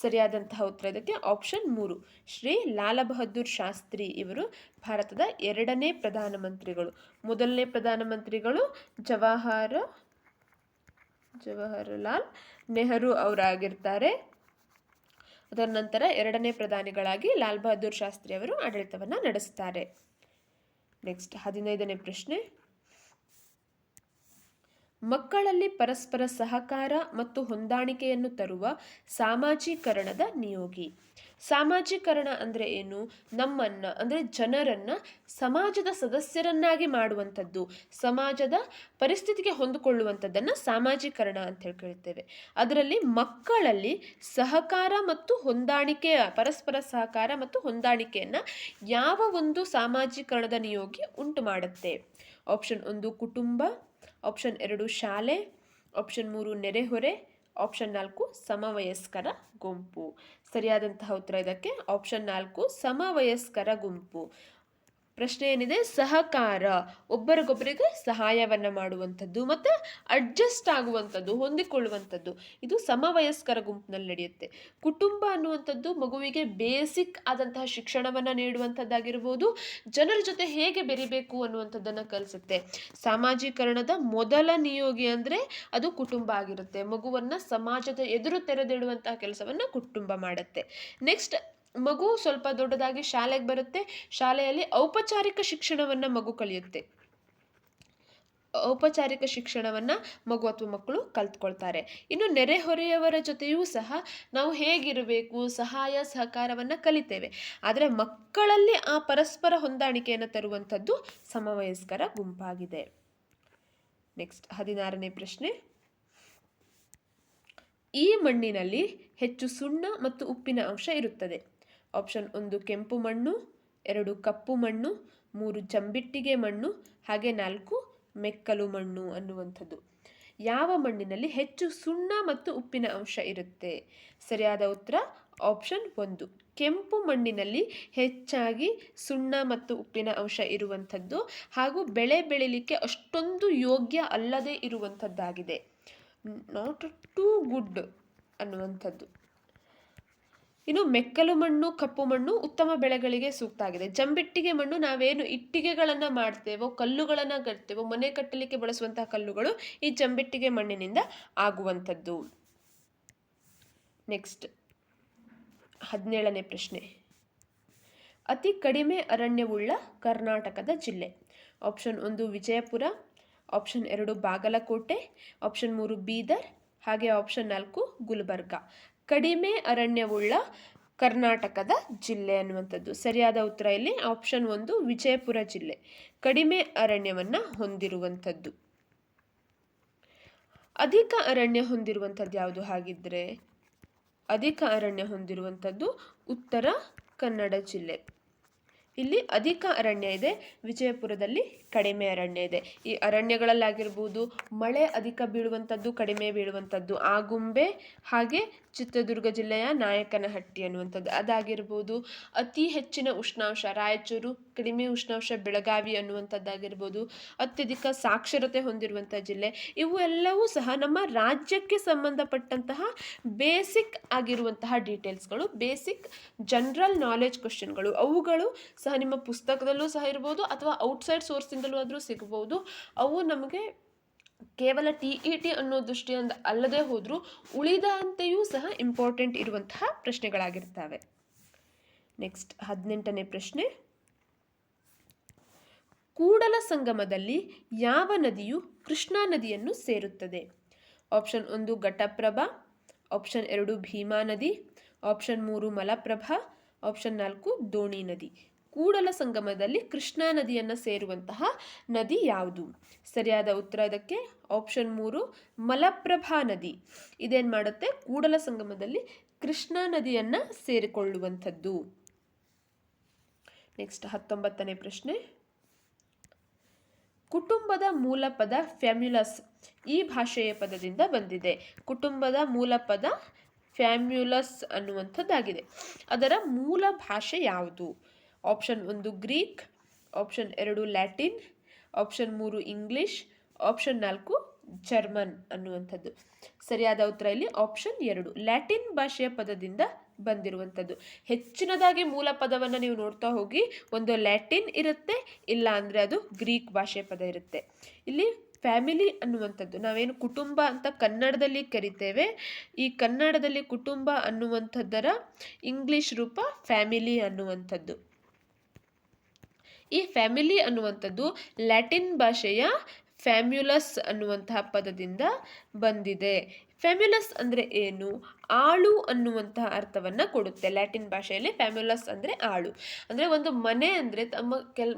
ಸರಿಯಾದಂತಹ ಉತ್ತರ ಇದಕ್ಕೆ ಆಪ್ಷನ್ 3 ಶ್ರೀ ಲಾಲ್ ಬಹದ್ದೂರ್ ಶಾಸ್ತ್ರಿ ಇವರು ಭಾರತದ 2ನೇ ಪ್ರಧಾನಮಂತ್ರಿಗಳು. ಮೊದಲನೇ ಪ್ರಧಾನಮಂತ್ರಿಗಳು ಜವಾಹರಲಾಲ್ ನೆಹರು ಅವರಾಗಿರ್ತಾರೆ. ಅದರ ನಂತರ 2ನೇ ಪ್ರಧಾನಿಗಳಾಗಿ ಲಾಲ್ ಬಹದ್ದೂರ್ ಶಾಸ್ತ್ರಿ ಅವರು ಆಡಳಿತವನ್ನು ನಡೆಸ್ತಾರೆ. ನೆಕ್ಸ್ಟ್ 15ನೇ ಪ್ರಶ್ನೆ, ಮಕ್ಕಳಲ್ಲಿ ಪರಸ್ಪರ ಸಹಕಾರ ಮತ್ತು ಹೊಂದಾಣಿಕೆಯನ್ನು ತರುವ ಸಾಮಾಜೀಕರಣದ ನಿಯೋಗಿ. ಸಾಮಾಜೀಕರಣ ಅಂದರೆ ಏನು? ನಮ್ಮನ್ನು ಅಂದರೆ ಜನರನ್ನು ಸಮಾಜದ ಸದಸ್ಯರನ್ನಾಗಿ ಮಾಡುವಂಥದ್ದು, ಸಮಾಜದ ಪರಿಸ್ಥಿತಿಗೆ ಹೊಂದಿಕೊಳ್ಳುವಂಥದ್ದನ್ನು ಸಾಮಾಜೀಕರಣ ಅಂತ ಹೇಳಿ ಕೇಳ್ತೇವೆ. ಅದರಲ್ಲಿ ಮಕ್ಕಳಲ್ಲಿ ಸಹಕಾರ ಮತ್ತು ಹೊಂದಾಣಿಕೆ, ಪರಸ್ಪರ ಸಹಕಾರ ಮತ್ತು ಹೊಂದಾಣಿಕೆಯನ್ನು ಯಾವ ಒಂದು ಸಾಮಾಜೀಕರಣದ ನಿಯೋಗಿ ಉಂಟು ಮಾಡುತ್ತೆ? ಆಪ್ಷನ್ 1 ಕುಟುಂಬ, ಆಪ್ಷನ್ 2 ಶಾಲೆ, ಆಪ್ಷನ್ 3 ನೆರೆಹೊರೆ, ಆಪ್ಷನ್ 4 ಸಮವಯಸ್ಕರ ಗುಂಪು. ಸರಿಯಾದಂತಹ ಉತ್ತರ ಇದಕ್ಕೆ ಆಪ್ಷನ್ 4 ಸಮವಯಸ್ಕರ ಗುಂಪು. ಪ್ರಶ್ನೆ ಏನಿದೆ? ಸಹಕಾರ, ಒಬ್ಬರಿಗೊಬ್ಬರಿಗೆ ಸಹಾಯವನ್ನು ಮಾಡುವಂಥದ್ದು ಮತ್ತು ಅಡ್ಜಸ್ಟ್ ಆಗುವಂಥದ್ದು, ಹೊಂದಿಕೊಳ್ಳುವಂಥದ್ದು, ಇದು ಸಮವಯಸ್ಕರ ಗುಂಪಿನಲ್ಲಿ ನಡೆಯುತ್ತೆ. ಕುಟುಂಬ ಅನ್ನುವಂಥದ್ದು ಮಗುವಿಗೆ ಬೇಸಿಕ್ ಆದಂತಹ ಶಿಕ್ಷಣವನ್ನು ನೀಡುವಂಥದ್ದಾಗಿರ್ಬೋದು, ಜನರ ಜೊತೆ ಹೇಗೆ ಬೆರಿಬೇಕು ಅನ್ನುವಂಥದ್ದನ್ನು ಕಲಿಸುತ್ತೆ. ಸಾಮಾಜೀಕರಣದ ಮೊದಲ ನಿಯೋಗಿ ಅಂದರೆ ಅದು ಕುಟುಂಬ ಆಗಿರುತ್ತೆ. ಮಗುವನ್ನು ಸಮಾಜದ ಎದುರು ತೆರೆದಿಡುವಂತಹ ಕೆಲಸವನ್ನು ಕುಟುಂಬ ಮಾಡುತ್ತೆ. ನೆಕ್ಸ್ಟ್ ಮಗು ಸ್ವಲ್ಪ ದೊಡ್ಡದಾಗಿ ಶಾಲೆಗೆ ಬರುತ್ತೆ. ಶಾಲೆಯಲ್ಲಿ ಔಪಚಾರಿಕ ಶಿಕ್ಷಣವನ್ನು ಮಗು ಕಲಿಯುತ್ತೆ. ಔಪಚಾರಿಕ ಶಿಕ್ಷಣವನ್ನು ಮಗು ಅಥವಾ ಮಕ್ಕಳು ಕಲ್ತ್ಕೊಳ್ತಾರೆ. ಇನ್ನು ನೆರೆಹೊರೆಯವರ ಜೊತೆಯೂ ಸಹ ನಾವು ಹೇಗಿರಬೇಕು, ಸಹಾಯ ಸಹಕಾರವನ್ನು ಕಲಿತೇವೆ. ಆದರೆ ಮಕ್ಕಳಲ್ಲಿ ಆ ಪರಸ್ಪರ ಹೊಂದಾಣಿಕೆಯನ್ನು ತರುವಂಥದ್ದು ಸಮವಯಸ್ಕರ ಗುಂಪಾಗಿದೆ. ನೆಕ್ಸ್ಟ್ 16ನೇ ಪ್ರಶ್ನೆ. ಈ ಮಣ್ಣಿನಲ್ಲಿ ಹೆಚ್ಚು ಸುಣ್ಣ ಮತ್ತು ಉಪ್ಪಿನ ಅಂಶ ಇರುತ್ತದೆ. ಆಪ್ಷನ್ 1 ಕೆಂಪು ಮಣ್ಣು, 2 ಕಪ್ಪು ಮಣ್ಣು, 3 ಜಂಬಿಟ್ಟಿಗೆ ಮಣ್ಣು, ಹಾಗೆ 4 ಮೆಕ್ಕಲು ಮಣ್ಣು ಅನ್ನುವಂಥದ್ದು. ಯಾವ ಮಣ್ಣಿನಲ್ಲಿ ಹೆಚ್ಚು ಸುಣ್ಣ ಮತ್ತು ಉಪ್ಪಿನ ಅಂಶ ಇರುತ್ತೆ? ಸರಿಯಾದ ಉತ್ತರ ಆಪ್ಷನ್ 1 ಕೆಂಪು ಮಣ್ಣಿನಲ್ಲಿ ಹೆಚ್ಚಾಗಿ ಸುಣ್ಣ ಮತ್ತು ಉಪ್ಪಿನ ಅಂಶ ಇರುವಂಥದ್ದು ಹಾಗೂ ಬೆಳೆ ಬೆಳಿಲಿಕ್ಕೆ ಅಷ್ಟೊಂದು ಯೋಗ್ಯ ಅಲ್ಲದೆ ಇರುವಂಥದ್ದಾಗಿದೆ. ನಾಟ್ ಟೂ ಗುಡ್ ಅನ್ನುವಂಥದ್ದು. ಇನ್ನು ಮೆಕ್ಕಲು ಮಣ್ಣು, ಕಪ್ಪು ಮಣ್ಣು ಉತ್ತಮ ಬೆಳೆಗಳಿಗೆ ಸೂಕ್ತ ಆಗಿದೆ. ಜಂಬಿಟ್ಟಿಗೆ ಮಣ್ಣು ನಾವೇನು ಇಟ್ಟಿಗೆಗಳನ್ನು ಮಾಡ್ತೇವೋ, ಕಲ್ಲುಗಳನ್ನು ಕಟ್ತೇವೋ, ಮನೆ ಕಟ್ಟಲಿಕ್ಕೆ ಬಳಸುವಂತಹ ಕಲ್ಲುಗಳು ಈ ಜಂಬಿಟ್ಟಿಗೆ ಮಣ್ಣಿನಿಂದ ಆಗುವಂಥದ್ದು. ನೆಕ್ಸ್ಟ್ 17ನೇ ಪ್ರಶ್ನೆ. ಅತಿ ಕಡಿಮೆ ಅರಣ್ಯವುಳ್ಳ ಕರ್ನಾಟಕದ ಜಿಲ್ಲೆ. Option 1 Vijayapura, option 2 Bagalkote, option 3 Bidar, ಹಾಗೆ ಆಪ್ಷನ್ 4 ಗುಲ್ಬರ್ಗ. ಕಡಿಮೆ ಅರಣ್ಯವುಳ್ಳ ಕರ್ನಾಟಕದ ಜಿಲ್ಲೆ ಅನ್ನುವಂಥದ್ದು. ಸರಿಯಾದ ಉತ್ತರ ಇಲ್ಲಿ ಆಪ್ಷನ್ 1 ವಿಜಯಪುರ ಜಿಲ್ಲೆ ಕಡಿಮೆ ಅರಣ್ಯವನ್ನು ಹೊಂದಿರುವಂಥದ್ದು. ಅಧಿಕ ಅರಣ್ಯ ಹೊಂದಿರುವಂಥದ್ದು ಯಾವುದು ಹಾಗಿದ್ರೆ? ಅಧಿಕ ಅರಣ್ಯ ಹೊಂದಿರುವಂಥದ್ದು ಉತ್ತರ ಕನ್ನಡ ಜಿಲ್ಲೆ. ಇಲ್ಲಿ ಅಧಿಕ ಅರಣ್ಯ ಇದೆ, ವಿಜಯಪುರದಲ್ಲಿ ಕಡಿಮೆ ಅರಣ್ಯ ಇದೆ. ಈ ಅರಣ್ಯಗಳಲ್ಲಾಗಿರ್ಬೋದು ಮಳೆ ಅಧಿಕ ಬೀಳುವಂಥದ್ದು, ಕಡಿಮೆ ಬೀಳುವಂಥದ್ದು ಆಗುಂಬೆ, ಹಾಗೆ ಚಿತ್ರದುರ್ಗ ಜಿಲ್ಲೆಯ ನಾಯಕನಹಟ್ಟಿ ಅನ್ನುವಂಥದ್ದು ಅದಾಗಿರ್ಬೋದು. ಅತಿ ಹೆಚ್ಚಿನ ಉಷ್ಣಾಂಶ ರಾಯಚೂರು, ಕಡಿಮೆ ಉಷ್ಣಾಂಶ ಬೆಳಗಾವಿ ಅನ್ನುವಂಥದ್ದಾಗಿರ್ಬೋದು. ಅತ್ಯಧಿಕ ಸಾಕ್ಷರತೆ ಹೊಂದಿರುವಂಥ ಜಿಲ್ಲೆ. ಇವು ಎಲ್ಲವೂ ಸಹ ನಮ್ಮ ರಾಜ್ಯಕ್ಕೆ ಸಂಬಂಧಪಟ್ಟಂತಹ ಬೇಸಿಕ್ ಆಗಿರುವಂತಹ ಡೀಟೇಲ್ಸ್ಗಳು, ಬೇಸಿಕ್ ಜನರಲ್ ನಾಲೆಜ್ ಕ್ವಶನ್ಗಳು. ಅವುಗಳು ಸಹ ನಿಮ್ಮ ಪುಸ್ತಕದಲ್ಲೂ ಸಹ ಇರ್ಬೋದು ಅಥವಾ ಔಟ್ಸೈಡ್ ಸೋರ್ಸಿಂದಲೂ ಆದರೂ ಸಿಗಬಹುದು. ಅವು ನಮಗೆ ಕೇವಲ TET ಅನ್ನೋ ದೃಷ್ಟಿಯಿಂದ ಅಲ್ಲದೆ ಹೋದರೂ ಉಳಿದಂತೆಯೂ ಸಹ ಇಂಪಾರ್ಟೆಂಟ್ ಇರುವಂತಹ ಪ್ರಶ್ನೆಗಳಾಗಿರ್ತವೆ. ನೆಕ್ಸ್ಟ್ 18ನೇ ಪ್ರಶ್ನೆ. ಕೂಡಲ ಸಂಗಮದಲ್ಲಿ ಯಾವ ನದಿಯು ಕೃಷ್ಣಾ ನದಿಯನ್ನು ಸೇರುತ್ತದೆ? ಆಪ್ಷನ್ 1 ಘಟಪ್ರಭಾ, ಆಪ್ಷನ್ 2 ಭೀಮಾ ನದಿ, ಆಪ್ಷನ್ 3 ಮಲಪ್ರಭಾ, ಆಪ್ಷನ್ 4 ದೋಣಿ ನದಿ. ಕೂಡಲ ಸಂಗಮದಲ್ಲಿ ಕೃಷ್ಣಾ ನದಿಯನ್ನು ಸೇರುವಂತಹ ನದಿ ಯಾವುದು? ಸರಿಯಾದ ಉತ್ತರ ಇದಕ್ಕೆ ಆಪ್ಷನ್ 3 ಮಲಪ್ರಭಾ ನದಿ. ಇದೇನು ಮಾಡುತ್ತೆ? ಕೂಡಲ ಸಂಗಮದಲ್ಲಿ ಕೃಷ್ಣಾ ನದಿಯನ್ನು ಸೇರಿಕೊಳ್ಳುವಂಥದ್ದು. ನೆಕ್ಸ್ಟ್ 19ನೇ ಪ್ರಶ್ನೆ. ಕುಟುಂಬದ ಮೂಲ ಪದ ಫ್ಯಾಮ್ಯುಲಸ್ ಈ ಭಾಷೆಯ ಪದದಿಂದ ಬಂದಿದೆ. ಕುಟುಂಬದ ಮೂಲ ಪದ ಫ್ಯಾಮ್ಯುಲಸ್ ಅನ್ನುವಂಥದ್ದಾಗಿದೆ. ಅದರ ಮೂಲ ಭಾಷೆ ಯಾವುದು? Option 1 Greek, option 2 Latin, option 3 English, option 4 German ಅನ್ನುವಂಥದ್ದು. ಸರಿಯಾದ ಉತ್ತರ ಇಲ್ಲಿ ಆಪ್ಷನ್ 2 ಲ್ಯಾಟಿನ್ ಭಾಷೆಯ ಪದದಿಂದ ಬಂದಿರುವಂಥದ್ದು. ಹೆಚ್ಚಿನದಾಗಿ ಮೂಲ ಪದವನ್ನು ನೀವು ನೋಡ್ತಾ ಹೋಗಿ, ಒಂದು ಲ್ಯಾಟಿನ್ ಇರುತ್ತೆ, ಇಲ್ಲ ಅಂದರೆ ಅದು ಗ್ರೀಕ್ ಭಾಷೆಯ ಪದ ಇರುತ್ತೆ. ಇಲ್ಲಿ ಫ್ಯಾಮಿಲಿ ಅನ್ನುವಂಥದ್ದು ನಾವೇನು ಕುಟುಂಬ ಅಂತ ಕನ್ನಡದಲ್ಲಿ ಕರಿತೇವೆ, ಈ ಕನ್ನಡದಲ್ಲಿ ಕುಟುಂಬ ಅನ್ನುವಂಥದ್ದರ ಇಂಗ್ಲಿಷ್ ರೂಪ ಫ್ಯಾಮಿಲಿ ಅನ್ನುವಂಥದ್ದು. ಈ ಫ್ಯಾಮಿಲಿ ಅನ್ನುವಂಥದ್ದು ಲ್ಯಾಟಿನ್ ಭಾಷೆಯ ಫ್ಯಾಮ್ಯುಲಸ್ ಅನ್ನುವಂತಹ ಪದದಿಂದ ಬಂದಿದೆ. ಫ್ಯಾಮ್ಯುಲಸ್ ಅಂದರೆ ಏನು? ಆಳು ಅನ್ನುವಂತಹ ಅರ್ಥವನ್ನು ಕೊಡುತ್ತೆ. ಲ್ಯಾಟಿನ್ ಭಾಷೆಯಲ್ಲಿ ಫ್ಯಾಮ್ಯುಲಸ್ ಅಂದರೆ ಆಳು. ಅಂದರೆ ಒಂದು ಮನೆ ಅಂದರೆ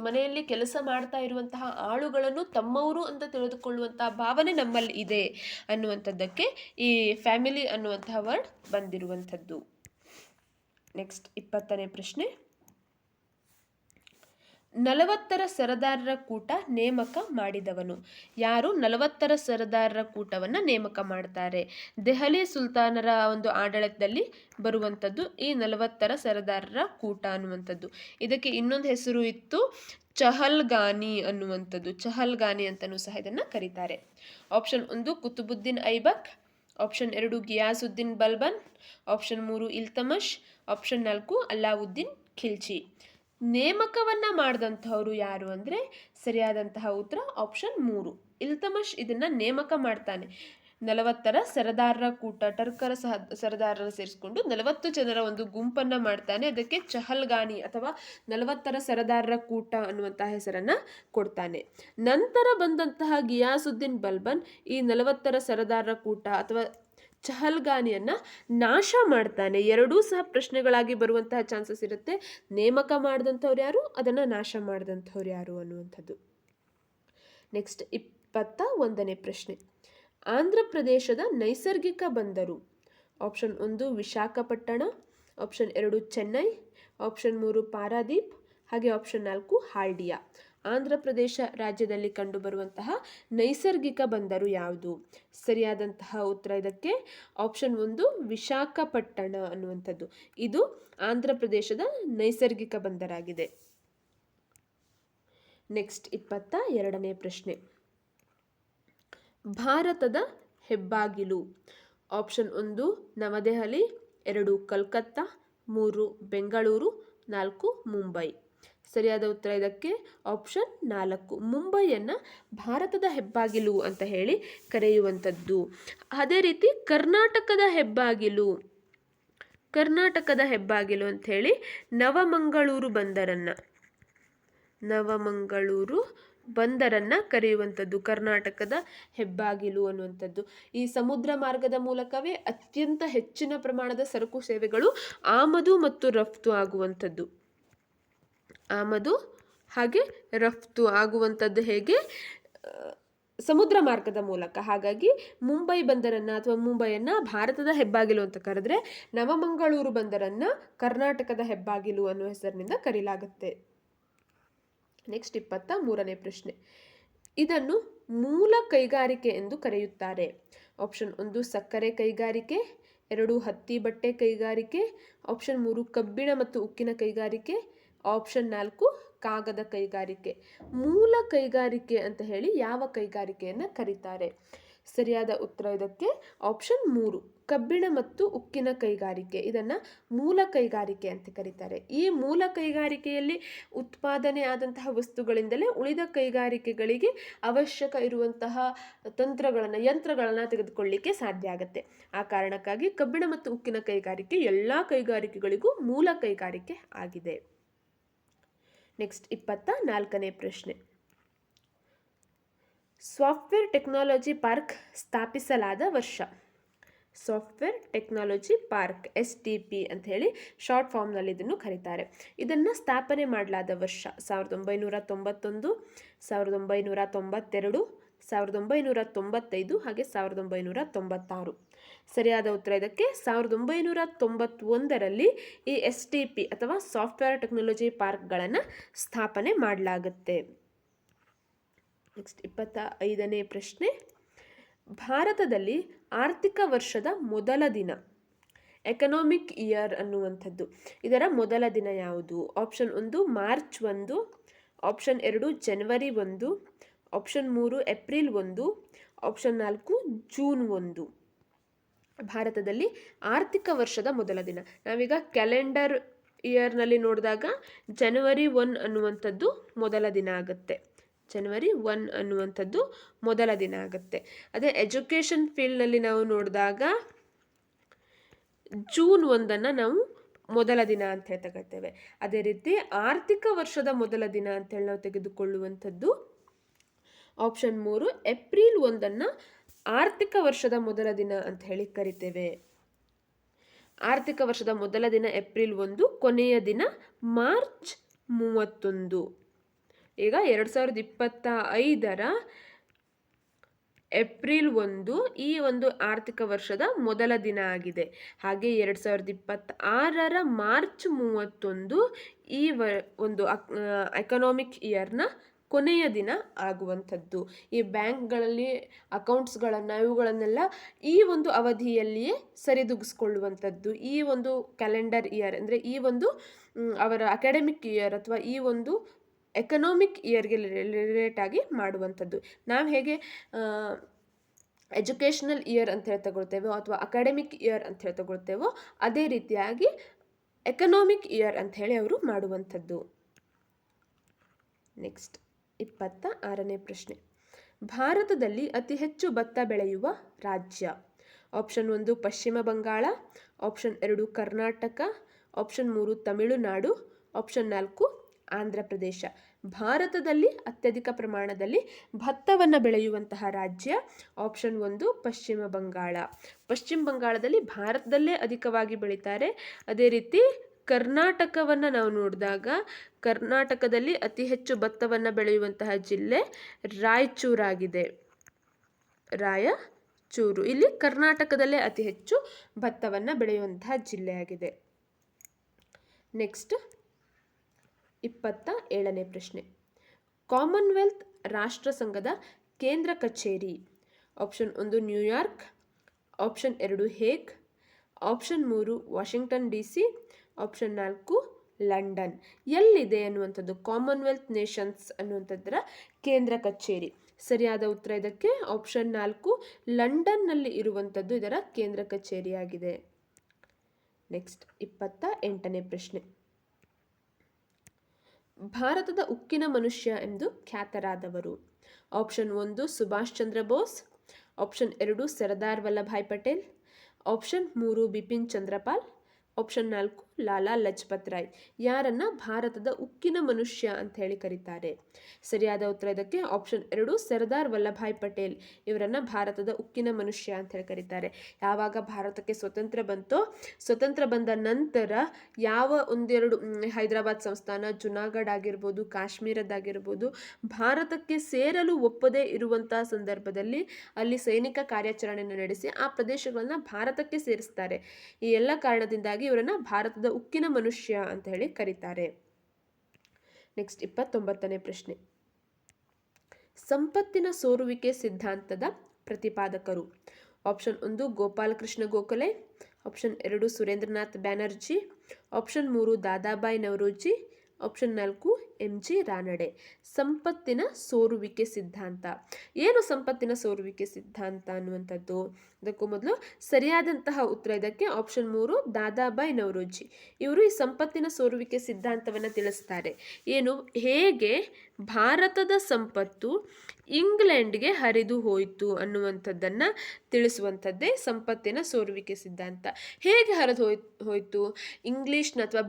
ಮನೆಯಲ್ಲಿ ಕೆಲಸ ಮಾಡ್ತಾ ಇರುವಂತಹ ಆಳುಗಳನ್ನು ತಮ್ಮವರು ಅಂತ ತಿಳಿದುಕೊಳ್ಳುವಂತಹ ಭಾವನೆ ನಮ್ಮಲ್ಲಿ ಇದೆ ಅನ್ನುವಂಥದ್ದಕ್ಕೆ ಈ ಫ್ಯಾಮಿಲಿ ಅನ್ನುವಂತಹ ವರ್ಡ್ ಬಂದಿರುವಂಥದ್ದು. ನೆಕ್ಸ್ಟ್ 20ನೇ ಪ್ರಶ್ನೆ. 40ರ ಸರದಾರರ ಕೂಟ ನೇಮಕ ಮಾಡಿದವನು ಯಾರು? 40ರ ಸರದಾರರ ಕೂಟವನ್ನು ನೇಮಕ ಮಾಡ್ತಾರೆ. ದೆಹಲಿ ಸುಲ್ತಾನರ ಒಂದು ಆಡಳಿತದಲ್ಲಿ ಬರುವಂಥದ್ದು ಈ 40ರ ಸರದಾರರ ಕೂಟ ಅನ್ನುವಂಥದ್ದು. ಇದಕ್ಕೆ ಇನ್ನೊಂದು ಹೆಸರು ಇತ್ತು, ಚಹಲ್ಗಾನಿ ಅನ್ನುವಂಥದ್ದು. ಚಹಲ್ಗಾನಿ ಅಂತಲೂ ಸಹ ಇದನ್ನು ಕರೀತಾರೆ. Option 1 Qutbuddin Aibak, option 2 Ghiyasuddin Balban, option 3 Iltutmish, option 4 Alauddin Khilji. ನೇಮಕವನ್ನು ಮಾಡಿದಂಥವರು ಯಾರು ಅಂದರೆ ಸರಿಯಾದಂತಹ ಉತ್ತರ ಆಪ್ಷನ್ 3 ಇಲ್ತಮಷ್ ಇದನ್ನು ನೇಮಕ ಮಾಡ್ತಾನೆ. 40ರ ಸರದಾರರ ಕೂಟ, ಟರ್ಕರ ಸರದಾರರ ಸೇರಿಸಿಕೊಂಡು 40 ಜನರ ಒಂದು ಗುಂಪನ್ನು ಮಾಡ್ತಾನೆ. ಅದಕ್ಕೆ ಚಹಲ್ಗಾನಿ ಅಥವಾ 40ರ ಸರದಾರರ ಕೂಟ ಅನ್ನುವಂತಹ ಹೆಸರನ್ನು ಕೊಡ್ತಾನೆ. ನಂತರ ಬಂದಂತಹ ಗಿಯಾಸುದ್ದೀನ್ ಬಲ್ಬನ್ ಈ 40ರ ಸರದಾರರ ಕೂಟ ಅಥವಾ ಚಹಲ್ಗಾನಿಯನ್ನು ನಾಶ ಮಾಡ್ತಾನೆ. ಎರಡೂ ಸಹ ಪ್ರಶ್ನೆಗಳಾಗಿ ಬರುವಂತಹ ಚಾನ್ಸಸ್ ಇರುತ್ತೆ. ನೇಮಕ ಮಾಡಿದಂಥವ್ರು ಯಾರು, ಅದನ್ನು ನಾಶ ಮಾಡಿದಂಥವ್ರು ಯಾರು ಅನ್ನುವಂಥದ್ದು. ನೆಕ್ಸ್ಟ್ 21ನೇ ಪ್ರಶ್ನೆ. ಆಂಧ್ರ ಪ್ರದೇಶದ ನೈಸರ್ಗಿಕ ಬಂದರು. Option 1 Visakhapatnam, option 2 Chennai, option 3 Paradip, ಹಾಗೆ ಆಪ್ಷನ್ 4 ಹಾಲ್ಡಿಯಾ. ಆಂಧ್ರ ಪ್ರದೇಶ ರಾಜ್ಯದಲ್ಲಿ ಕಂಡುಬರುವಂತಹ ನೈಸರ್ಗಿಕ ಬಂದರು ಯಾವುದು? ಸರಿಯಾದಂತಹ ಉತ್ತರ ಇದಕ್ಕೆ ಆಪ್ಷನ್ 1 ವಿಶಾಖಪಟ್ಟಣ ಅನ್ನುವಂಥದ್ದು. ಇದು ಆಂಧ್ರ ಪ್ರದೇಶದ ನೈಸರ್ಗಿಕ ಬಂದರಾಗಿದೆ. ನೆಕ್ಸ್ಟ್ 22ನೇ ಪ್ರಶ್ನೆ. ಭಾರತದ ಹೆಬ್ಬಾಗಿಲು. ಆಪ್ಷನ್ 1 ನವದೆಹಲಿ, 2 ಕಲ್ಕತ್ತಾ, 3 ಬೆಂಗಳೂರು, 4 ಮುಂಬೈ. ಸರಿಯಾದ ಉತ್ತರ ಇದಕ್ಕೆ ಆಪ್ಷನ್ 4 ಮುಂಬೈಯನ್ನು ಭಾರತದ ಹೆಬ್ಬಾಗಿಲು ಅಂತ ಹೇಳಿ ಕರೆಯುವಂಥದ್ದು. ಅದೇ ರೀತಿ ಕರ್ನಾಟಕದ ಹೆಬ್ಬಾಗಿಲು ಅಂತ ಹೇಳಿ ನವಮಂಗಳೂರು ಬಂದರನ್ನು ಕರೆಯುವಂಥದ್ದು ಕರ್ನಾಟಕದ ಹೆಬ್ಬಾಗಿಲು ಅನ್ನುವಂಥದ್ದು. ಈ ಸಮುದ್ರ ಮಾರ್ಗದ ಮೂಲಕವೇ ಅತ್ಯಂತ ಹೆಚ್ಚಿನ ಪ್ರಮಾಣದ ಸರಕು ಸೇವೆಗಳು ಆಮದು ಮತ್ತು ರಫ್ತು ಆಗುವಂಥದ್ದು. ಆಮದು ಹಾಗೆ ರಫ್ತು ಆಗುವಂಥದ್ದು ಹೇಗೆ? ಸಮುದ್ರ ಮಾರ್ಗದ ಮೂಲಕ. ಹಾಗಾಗಿ ಮುಂಬೈ ಬಂದರನ್ನು ಅಥವಾ ಮುಂಬೈಯನ್ನು ಭಾರತದ ಹೆಬ್ಬಾಗಿಲು ಅಂತ ಕರೆದ್ರೆ, ನವಮಂಗಳೂರು ಬಂದರನ್ನು ಕರ್ನಾಟಕದ ಹೆಬ್ಬಾಗಿಲು ಅನ್ನೋ ಹೆಸರಿನಿಂದ ಕರೆಯಲಾಗುತ್ತೆ. ನೆಕ್ಸ್ಟ್ 23ನೇ ಪ್ರಶ್ನೆ. ಇದನ್ನು ಮೂಲ ಕೈಗಾರಿಕೆ ಎಂದು ಕರೆಯುತ್ತಾರೆ. ಆಪ್ಷನ್ 1 ಸಕ್ಕರೆ ಕೈಗಾರಿಕೆ, 2 ಹತ್ತಿ ಬಟ್ಟೆ ಕೈಗಾರಿಕೆ, ಆಪ್ಷನ್ 3 ಕಬ್ಬಿಣ ಮತ್ತು ಉಕ್ಕಿನ ಕೈಗಾರಿಕೆ, ಆಪ್ಷನ್ 4 ಕಾಗದ ಕೈಗಾರಿಕೆ. ಮೂಲ ಕೈಗಾರಿಕೆ ಅಂತ ಹೇಳಿ ಯಾವ ಕೈಗಾರಿಕೆಯನ್ನು ಕರೀತಾರೆ? ಸರಿಯಾದ ಉತ್ತರ ಇದಕ್ಕೆ ಆಪ್ಷನ್ 3 ಕಬ್ಬಿಣ ಮತ್ತು ಉಕ್ಕಿನ ಕೈಗಾರಿಕೆ. ಇದನ್ನು ಮೂಲ ಕೈಗಾರಿಕೆ ಅಂತ ಕರೀತಾರೆ. ಈ ಮೂಲ ಕೈಗಾರಿಕೆಯಲ್ಲಿ ಉತ್ಪಾದನೆ ಆದಂತಹ ವಸ್ತುಗಳಿಂದಲೇ ಉಳಿದ ಕೈಗಾರಿಕೆಗಳಿಗೆ ಅವಶ್ಯಕ ಇರುವಂತಹ ಯಂತ್ರಗಳನ್ನು ತೆಗೆದುಕೊಳ್ಳಲಿಕ್ಕೆ ಸಾಧ್ಯ ಆಗುತ್ತೆ. ಆ ಕಾರಣಕ್ಕಾಗಿ ಕಬ್ಬಿಣ ಮತ್ತು ಉಕ್ಕಿನ ಕೈಗಾರಿಕೆ ಎಲ್ಲ ಕೈಗಾರಿಕೆಗಳಿಗೂ ಮೂಲ ಕೈಗಾರಿಕೆ ಆಗಿದೆ. ನೆಕ್ಸ್ಟ್ 24ನೇ ಪ್ರಶ್ನೆ. ಸಾಫ್ಟ್ವೇರ್ ಟೆಕ್ನಾಲಜಿ ಪಾರ್ಕ್ ಸ್ಥಾಪಿಸಲಾದ ವರ್ಷ. ಸಾಫ್ಟ್ವೇರ್ ಟೆಕ್ನಾಲಜಿ ಪಾರ್ಕ್ STP ಅಂತ ಹೇಳಿ ಶಾರ್ಟ್ ಫಾರ್ಮ್ನಲ್ಲಿ ಇದನ್ನು ಕರೀತಾರೆ. ಇದನ್ನು ಸ್ಥಾಪನೆ ಮಾಡಲಾದ ವರ್ಷ 1991, 1992, 1995 ಹಾಗೆ 1996. ಸರಿಯಾದ ಉತ್ತರ ಇದಕ್ಕೆ 1991ರಲ್ಲಿ ಈ STP ಅಥವಾ ಸಾಫ್ಟ್ವೇರ್ ಟೆಕ್ನಾಲಜಿ ಪಾರ್ಕ್ಗಳನ್ನು ಸ್ಥಾಪನೆ ಮಾಡಲಾಗುತ್ತೆ. ನೆಕ್ಸ್ಟ್ 25ನೇ ಪ್ರಶ್ನೆ. ಭಾರತದಲ್ಲಿ ಆರ್ಥಿಕ ವರ್ಷದ ಮೊದಲ ದಿನ, ಎಕನಾಮಿಕ್ ಇಯರ್ ಅನ್ನುವಂಥದ್ದು, ಇದರ ಮೊದಲ ದಿನ ಯಾವುದು? ಆಪ್ಷನ್ 1 ಮಾರ್ಚ್ 1, ಆಪ್ಷನ್ 2 ಜನವರಿ 1, ಆಪ್ಷನ್ 3 ಏಪ್ರಿಲ್ 1, ಆಪ್ಷನ್ 4 ಜೂನ್ 1. ಭಾರತದಲ್ಲಿ ಆರ್ಥಿಕ ವರ್ಷದ ಮೊದಲ ದಿನ. ನಾವೀಗ ಕ್ಯಾಲೆಂಡರ್ ಇಯರ್ನಲ್ಲಿ ನೋಡಿದಾಗ ಜನವರಿ 1 ಅನ್ನುವಂಥದ್ದು ಮೊದಲ ದಿನ ಆಗುತ್ತೆ. ಜನವರಿ 1 ಅನ್ನುವಂಥದ್ದು ಮೊದಲ ದಿನ ಆಗುತ್ತೆ. ಅದೇ ಎಜುಕೇಷನ್ ಫೀಲ್ಡ್ನಲ್ಲಿ ನಾವು ನೋಡಿದಾಗ ಜೂನ್ 1 ನಾವು ಮೊದಲ ದಿನ ಅಂತ ಹೇಳಿ ತಗೊಳ್ತೇವೆ. ಅದೇ ರೀತಿ ಆರ್ಥಿಕ ವರ್ಷದ ಮೊದಲ ದಿನ ಅಂತೇಳಿ ನಾವು ತೆಗೆದುಕೊಳ್ಳುವಂಥದ್ದು ಆಪ್ಷನ್ 3 ಏಪ್ರಿಲ್ 1 ಆರ್ಥಿಕ ವರ್ಷದ ಮೊದಲ ದಿನ ಅಂತ ಹೇಳಿ ಕರಿತೇವೆ. ಆರ್ಥಿಕ ವರ್ಷದ ಮೊದಲ ದಿನ ಏಪ್ರಿಲ್ 1, ಕೊನೆಯ ದಿನ ಮಾರ್ಚ್ 31. ಈಗ 2025ರ ಏಪ್ರಿಲ್ 1 ಈ ಒಂದು ಆರ್ಥಿಕ ವರ್ಷದ ಮೊದಲ ದಿನ ಆಗಿದೆ. ಹಾಗೆ 2026ರ ಮಾರ್ಚ್ 31 ಈ ಒಂದು ಎಕನಾಮಿಕ್ ಇಯರ್ನ ಕೊನೆಯ ದಿನ ಆಗುವಂಥದ್ದು. ಈ ಬ್ಯಾಂಕ್ಗಳಲ್ಲಿ ಅಕೌಂಟ್ಸ್ಗಳನ್ನು ಇವುಗಳನ್ನೆಲ್ಲ ಈ ಒಂದು ಅವಧಿಯಲ್ಲಿಯೇ ಸರಿದೂಗಿಸ್ಕೊಳ್ಳುವಂಥದ್ದು. ಈ ಒಂದು ಕ್ಯಾಲೆಂಡರ್ ಇಯರ್ ಅಂದರೆ ಈ ಒಂದು ಅವರ ಅಕಾಡೆಮಿಕ್ ಇಯರ್ ಅಥವಾ ಈ ಒಂದು ಎಕನಾಮಿಕ್ ಇಯರ್ಗೆ ರಿಲೇಟ್ ಆಗಿ ಮಾಡುವಂಥದ್ದು. ನಾವು ಹೇಗೆ ಎಜುಕೇಷನಲ್ ಇಯರ್ ಅಂತ ಹೇಳಿ ತಗೊಳ್ತೇವೋ ಅಥವಾ ಅಕಾಡೆಮಿಕ್ ಇಯರ್ ಅಂತ ಹೇಳಿ ತಗೊಳ್ತೇವೋ ಅದೇ ರೀತಿಯಾಗಿ ಎಕನಾಮಿಕ್ ಇಯರ್ ಅಂತ ಹೇಳಿ ಅವರು ಮಾಡುವಂಥದ್ದು. ನೆಕ್ಸ್ಟ್ 26ನೇ ಪ್ರಶ್ನೆ. ಭಾರತದಲ್ಲಿ ಅತಿ ಹೆಚ್ಚು ಭತ್ತ ಬೆಳೆಯುವ ರಾಜ್ಯ. Option 1 Paschim Bengal, option 2 Karnataka, option 3 Tamil Nadu, option 4 Andhra Pradesh. ಭಾರತದಲ್ಲಿ ಅತ್ಯಧಿಕ ಪ್ರಮಾಣದಲ್ಲಿ ಭತ್ತವನ್ನು ಬೆಳೆಯುವಂತಹ ರಾಜ್ಯ ಆಪ್ಷನ್ 1 ಪಶ್ಚಿಮ ಬಂಗಾಳ. ಪಶ್ಚಿಮ ಬಂಗಾಳದಲ್ಲಿ ಭಾರತದಲ್ಲೇ ಅಧಿಕವಾಗಿ ಬೆಳೀತಾರೆ. ಅದೇ ರೀತಿ ಕರ್ನಾಟಕವನ್ನು ನಾವು ನೋಡಿದಾಗ ಕರ್ನಾಟಕದಲ್ಲಿ ಅತಿ ಹೆಚ್ಚು ಭತ್ತವನ್ನು ಬೆಳೆಯುವಂತಹ ಜಿಲ್ಲೆ ರಾಯಚೂರಾಗಿದೆ. ರಾಯಚೂರು. ಇಲ್ಲಿ ಕರ್ನಾಟಕದಲ್ಲೇ ಅತಿ ಹೆಚ್ಚು ಭತ್ತವನ್ನು ಬೆಳೆಯುವಂತಹ ಜಿಲ್ಲೆಯಾಗಿದೆ. ನೆಕ್ಸ್ಟ್ 27ನೇ ಪ್ರಶ್ನೆ. ಕಾಮನ್ವೆಲ್ತ್ ರಾಷ್ಟ್ರ ಸಂಘದ ಕೇಂದ್ರ ಕಚೇರಿ. ಆಪ್ಷನ್ 1 ನ್ಯೂಯಾರ್ಕ್, ಆಪ್ಷನ್ 2 ಹೇಗ್, option 3 Washington DC, option 4 London. ಎಲ್ಲಿದೆ ಅನ್ನುವಂಥದ್ದು ಕಾಮನ್ವೆಲ್ತ್ ನೇಷನ್ಸ್ ಅನ್ನುವಂಥದ್ದರ ಕೇಂದ್ರ ಕಚೇರಿ. ಸರಿಯಾದ ಉತ್ತರ ಇದಕ್ಕೆ ಆಪ್ಷನ್ 4 ಲಂಡನ್ನಲ್ಲಿ ಇರುವಂಥದ್ದು ಇದರ ಕೇಂದ್ರ ಕಚೇರಿಯಾಗಿದೆ. ನೆಕ್ಸ್ಟ್ 28ನೇ ಪ್ರಶ್ನೆ. ಭಾರತದ ಉಕ್ಕಿನ ಮನುಷ್ಯ ಎಂದು ಖ್ಯಾತರಾದವರು. Option 1 Subhash Chandra Bose, option 2 Sardar Vallabhbhai Patel, option 3 Bipin Chandrapal, option 4 Lala Lajpat Rai. ಯಾರನ್ನ ಭಾರತದ ಉಕ್ಕಿನ ಮನುಷ್ಯ ಅಂತ ಹೇಳಿ ಕರೀತಾರೆ? ಸರಿಯಾದ ಉತ್ತರ ಇದಕ್ಕೆ ಆಪ್ಷನ್ 2 ಸರ್ದಾರ್ ವಲ್ಲಭಾಯ್ ಪಟೇಲ್. ಇವರನ್ನ ಭಾರತದ ಉಕ್ಕಿನ ಮನುಷ್ಯ ಅಂತ ಹೇಳಿ ಕರೀತಾರೆ. ಯಾವಾಗ ಭಾರತಕ್ಕೆ ಸ್ವತಂತ್ರ ಬಂತೋ, ಸ್ವತಂತ್ರ ಬಂದ ನಂತರ ಯಾವ ಒಂದೆರಡು ಹೈದರಾಬಾದ್ ಸಂಸ್ಥಾನ, ಜುನಾಗಢ್ ಆಗಿರ್ಬೋದು, ಕಾಶ್ಮೀರದಾಗಿರ್ಬೋದು, ಭಾರತಕ್ಕೆ ಸೇರಲು ಒಪ್ಪದೇ ಇರುವಂತಹ ಸಂದರ್ಭದಲ್ಲಿ ಅಲ್ಲಿ ಸೈನಿಕ ಕಾರ್ಯಾಚರಣೆಯನ್ನು ನಡೆಸಿ ಆ ಪ್ರದೇಶಗಳನ್ನ ಭಾರತಕ್ಕೆ ಸೇರಿಸ್ತಾರೆ. ಈ ಎಲ್ಲ ಕಾರಣದಿಂದಾಗಿ ಇವರನ್ನ ಭಾರತದ ಉಕ್ಕಿನ ಮನುಷ್ಯ ಅಂತ ಹೇಳಿ ಕರೀತಾರೆ. ನೆಕ್ಸ್ಟ್ 29ನೇ ಪ್ರಶ್ನೆ. ಸಂಪತ್ತಿನ ಸೋರುವಿಕೆ ಸಿದ್ಧಾಂತದ ಪ್ರತಿಪಾದಕರು. Option 1 Gopal Krishna Gokhale, option 2 Surendranath Banerjee, option 3 Dadabhai Naoroji, option 4 MG Ranade. ಸಂಪತ್ತಿನ ಸೋರುವಿಕೆ ಸಿದ್ಧಾಂತ. ಏನು ಸಂಪತ್ತಿನ ಸೋರುವಿಕೆ ಸಿದ್ಧಾಂತ ಅನ್ನುವಂಥದ್ದು? ಅದಕ್ಕೂ ಮೊದಲು ಸರಿಯಾದಂತಹ ಉತ್ತರ ಇದಕ್ಕೆ ಆಪ್ಷನ್ 3 ದಾದಾಬಾಯಿ ನವರೋಜಿ. ಇವರು ಈ ಸಂಪತ್ತಿನ ಸೋರುವಿಕೆ ಸಿದ್ಧಾಂತವನ್ನು ತಿಳಿಸ್ತಾರೆ. ಏನು, ಹೇಗೆ ಭಾರತದ ಸಂಪತ್ತು ಇಂಗ್ಲೆಂಡ್ಗೆ ಹರಿದು ಹೋಯಿತು ಅನ್ನುವಂಥದ್ದನ್ನು ತಿಳಿಸುವಂಥದ್ದೇ ಸಂಪತ್ತಿನ ಸೋರುವಿಕೆ ಸಿದ್ಧಾಂತ. ಹೇಗೆ ಹರಿದು ಹೋಯಿತು? ಇಂಗ್ಲಿಷ್ನ ಅಥವಾ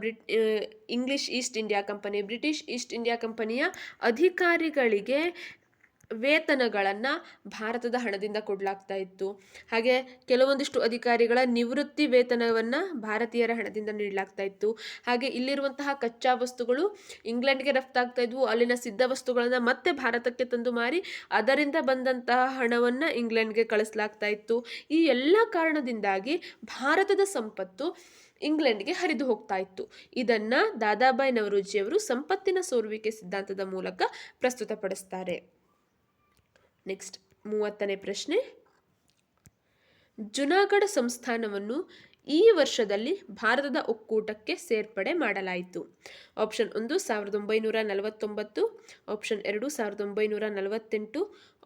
English East India company, British East India ಕಂಪನಿಯ ಅಧಿಕಾರಿಗಳಿಗೆ ವೇತನಗಳನ್ನು ಭಾರತದ ಹಣದಿಂದ ಕೊಡಲಾಗ್ತಾ ಇತ್ತು. ಹಾಗೆ ಕೆಲವೊಂದಿಷ್ಟು ಅಧಿಕಾರಿಗಳ ನಿವೃತ್ತಿ ವೇತನವನ್ನು ಭಾರತೀಯರ ಹಣದಿಂದ ನೀಡಲಾಗ್ತಾ ಇತ್ತು. ಹಾಗೆ ಇಲ್ಲಿರುವಂತಹ ಕಚ್ಚಾ ವಸ್ತುಗಳು ಇಂಗ್ಲೆಂಡ್ಗೆ ರಫ್ತಾಗ್ತಾ ಇದ್ವು. ಅಲ್ಲಿನ ಸಿದ್ಧ ವಸ್ತುಗಳನ್ನು ಮತ್ತೆ ಭಾರತಕ್ಕೆ ತಂದು ಮಾರಿ ಅದರಿಂದ ಬಂದಂತಹ ಹಣವನ್ನು ಇಂಗ್ಲೆಂಡ್ಗೆ ಕಳಿಸಲಾಗ್ತಾ ಇತ್ತು. ಈ ಎಲ್ಲ ಕಾರಣದಿಂದಾಗಿ ಭಾರತದ ಸಂಪತ್ತು ಇಂಗ್ಲೆಂಡ್ಗೆ ಹರಿದು ಹೋಗ್ತಾ ಇತ್ತು. ಇದನ್ನ ದಾದಾಬಾಯಿ ನವರೋಜಿಯವರು ಸಂಪತ್ತಿನ ಸೋರುವಿಕೆ ಸಿದ್ಧಾಂತದ ಮೂಲಕ ಪ್ರಸ್ತುತಪಡಿಸ್ತಾರೆ. ನೆಕ್ಸ್ಟ್ 30ನೇ ಪ್ರಶ್ನೆ. ಜುನಾಗಢ ಸಂಸ್ಥಾನವನ್ನು ಈ ವರ್ಷದಲ್ಲಿ ಭಾರತದ ಒಕ್ಕೂಟಕ್ಕೆ ಸೇರ್ಪಡೆ ಮಾಡಲಾಯಿತು. Option 1 1949, option 2 1948,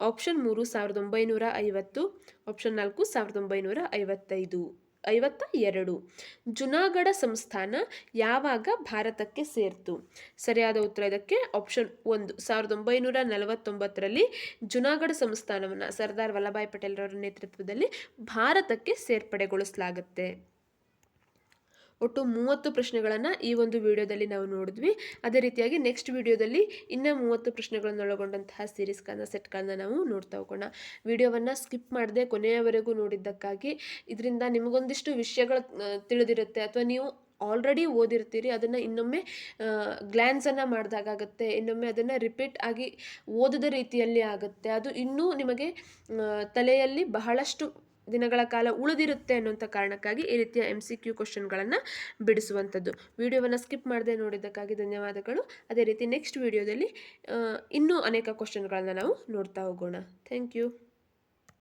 option 3 1950, option 4 1952. Junagadh ಸಂಸ್ಥಾನ ಯಾವಾಗ ಭಾರತಕ್ಕೆ ಸೇರ್ತು? ಸರಿಯಾದ ಉತ್ತರ ಇದಕ್ಕೆ ಆಪ್ಷನ್ 1 1949ರಲ್ಲಿ ಜುನಾಗಢ ಸಂಸ್ಥಾನವನ್ನು ಸರ್ದಾರ್ ವಲ್ಲಭಾಯ್ ಪಟೇಲ್ ಅವರ ನೇತೃತ್ವದಲ್ಲಿ ಭಾರತಕ್ಕೆ ಸೇರ್ಪಡೆಗೊಳಿಸಲಾಗುತ್ತೆ. ಒಟ್ಟು 30 ಪ್ರಶ್ನೆಗಳನ್ನು ಈ ಒಂದು ವಿಡಿಯೋದಲ್ಲಿ ನಾವು ನೋಡಿದ್ವಿ. ಅದೇ ರೀತಿಯಾಗಿ ನೆಕ್ಸ್ಟ್ ವಿಡಿಯೋದಲ್ಲಿ ಇನ್ನೂ 30 ಪ್ರಶ್ನೆಗಳನ್ನು ಒಳಗೊಂಡಂತಹ ಸೀರೀಸ್ಗಳನ್ನ ಸೆಟ್ಗಳನ್ನ ನಾವು ನೋಡ್ತಾ ಹೋಗೋಣ. ವಿಡಿಯೋವನ್ನು ಸ್ಕಿಪ್ ಮಾಡದೆ ಕೊನೆಯವರೆಗೂ ನೋಡಿದ್ದಕ್ಕಾಗಿ, ಇದರಿಂದ ನಿಮಗೊಂದಿಷ್ಟು ವಿಷಯಗಳು ತಿಳಿದಿರುತ್ತೆ ಅಥವಾ ನೀವು ಆಲ್ರೆಡಿ ಓದಿರ್ತೀರಿ, ಅದನ್ನು ಇನ್ನೊಮ್ಮೆ ಗ್ಲ್ಯಾನ್ಸನ್ನು ಮಾಡಿದಾಗುತ್ತೆ, ಇನ್ನೊಮ್ಮೆ ಅದನ್ನು ರಿಪೀಟ್ ಆಗಿ ಓದಿದ ರೀತಿಯಲ್ಲಿ ಆಗುತ್ತೆ. ಅದು ಇನ್ನೂ ನಿಮಗೆ ತಲೆಯಲ್ಲಿ ಬಹಳಷ್ಟು ದಿನಗಳ ಕಾಲ ಉಳಿದಿರುತ್ತೆ ಅನ್ನೋಂಥ ಕಾರಣಕ್ಕಾಗಿ ಈ ರೀತಿಯ MCQ ಕ್ವಶನ್ಗಳನ್ನು ಬಿಡಿಸುವಂಥದ್ದು. ವಿಡಿಯೋವನ್ನು ಸ್ಕಿಪ್ ಮಾಡದೆ ನೋಡಿದ್ದಕ್ಕಾಗಿ ಧನ್ಯವಾದಗಳು. ಅದೇ ರೀತಿ ನೆಕ್ಸ್ಟ್ ವಿಡಿಯೋದಲ್ಲಿ ಇನ್ನೂ ಅನೇಕ ಕ್ವಶನ್ಗಳನ್ನು ನಾವು ನೋಡ್ತಾ ಹೋಗೋಣ. Thank you.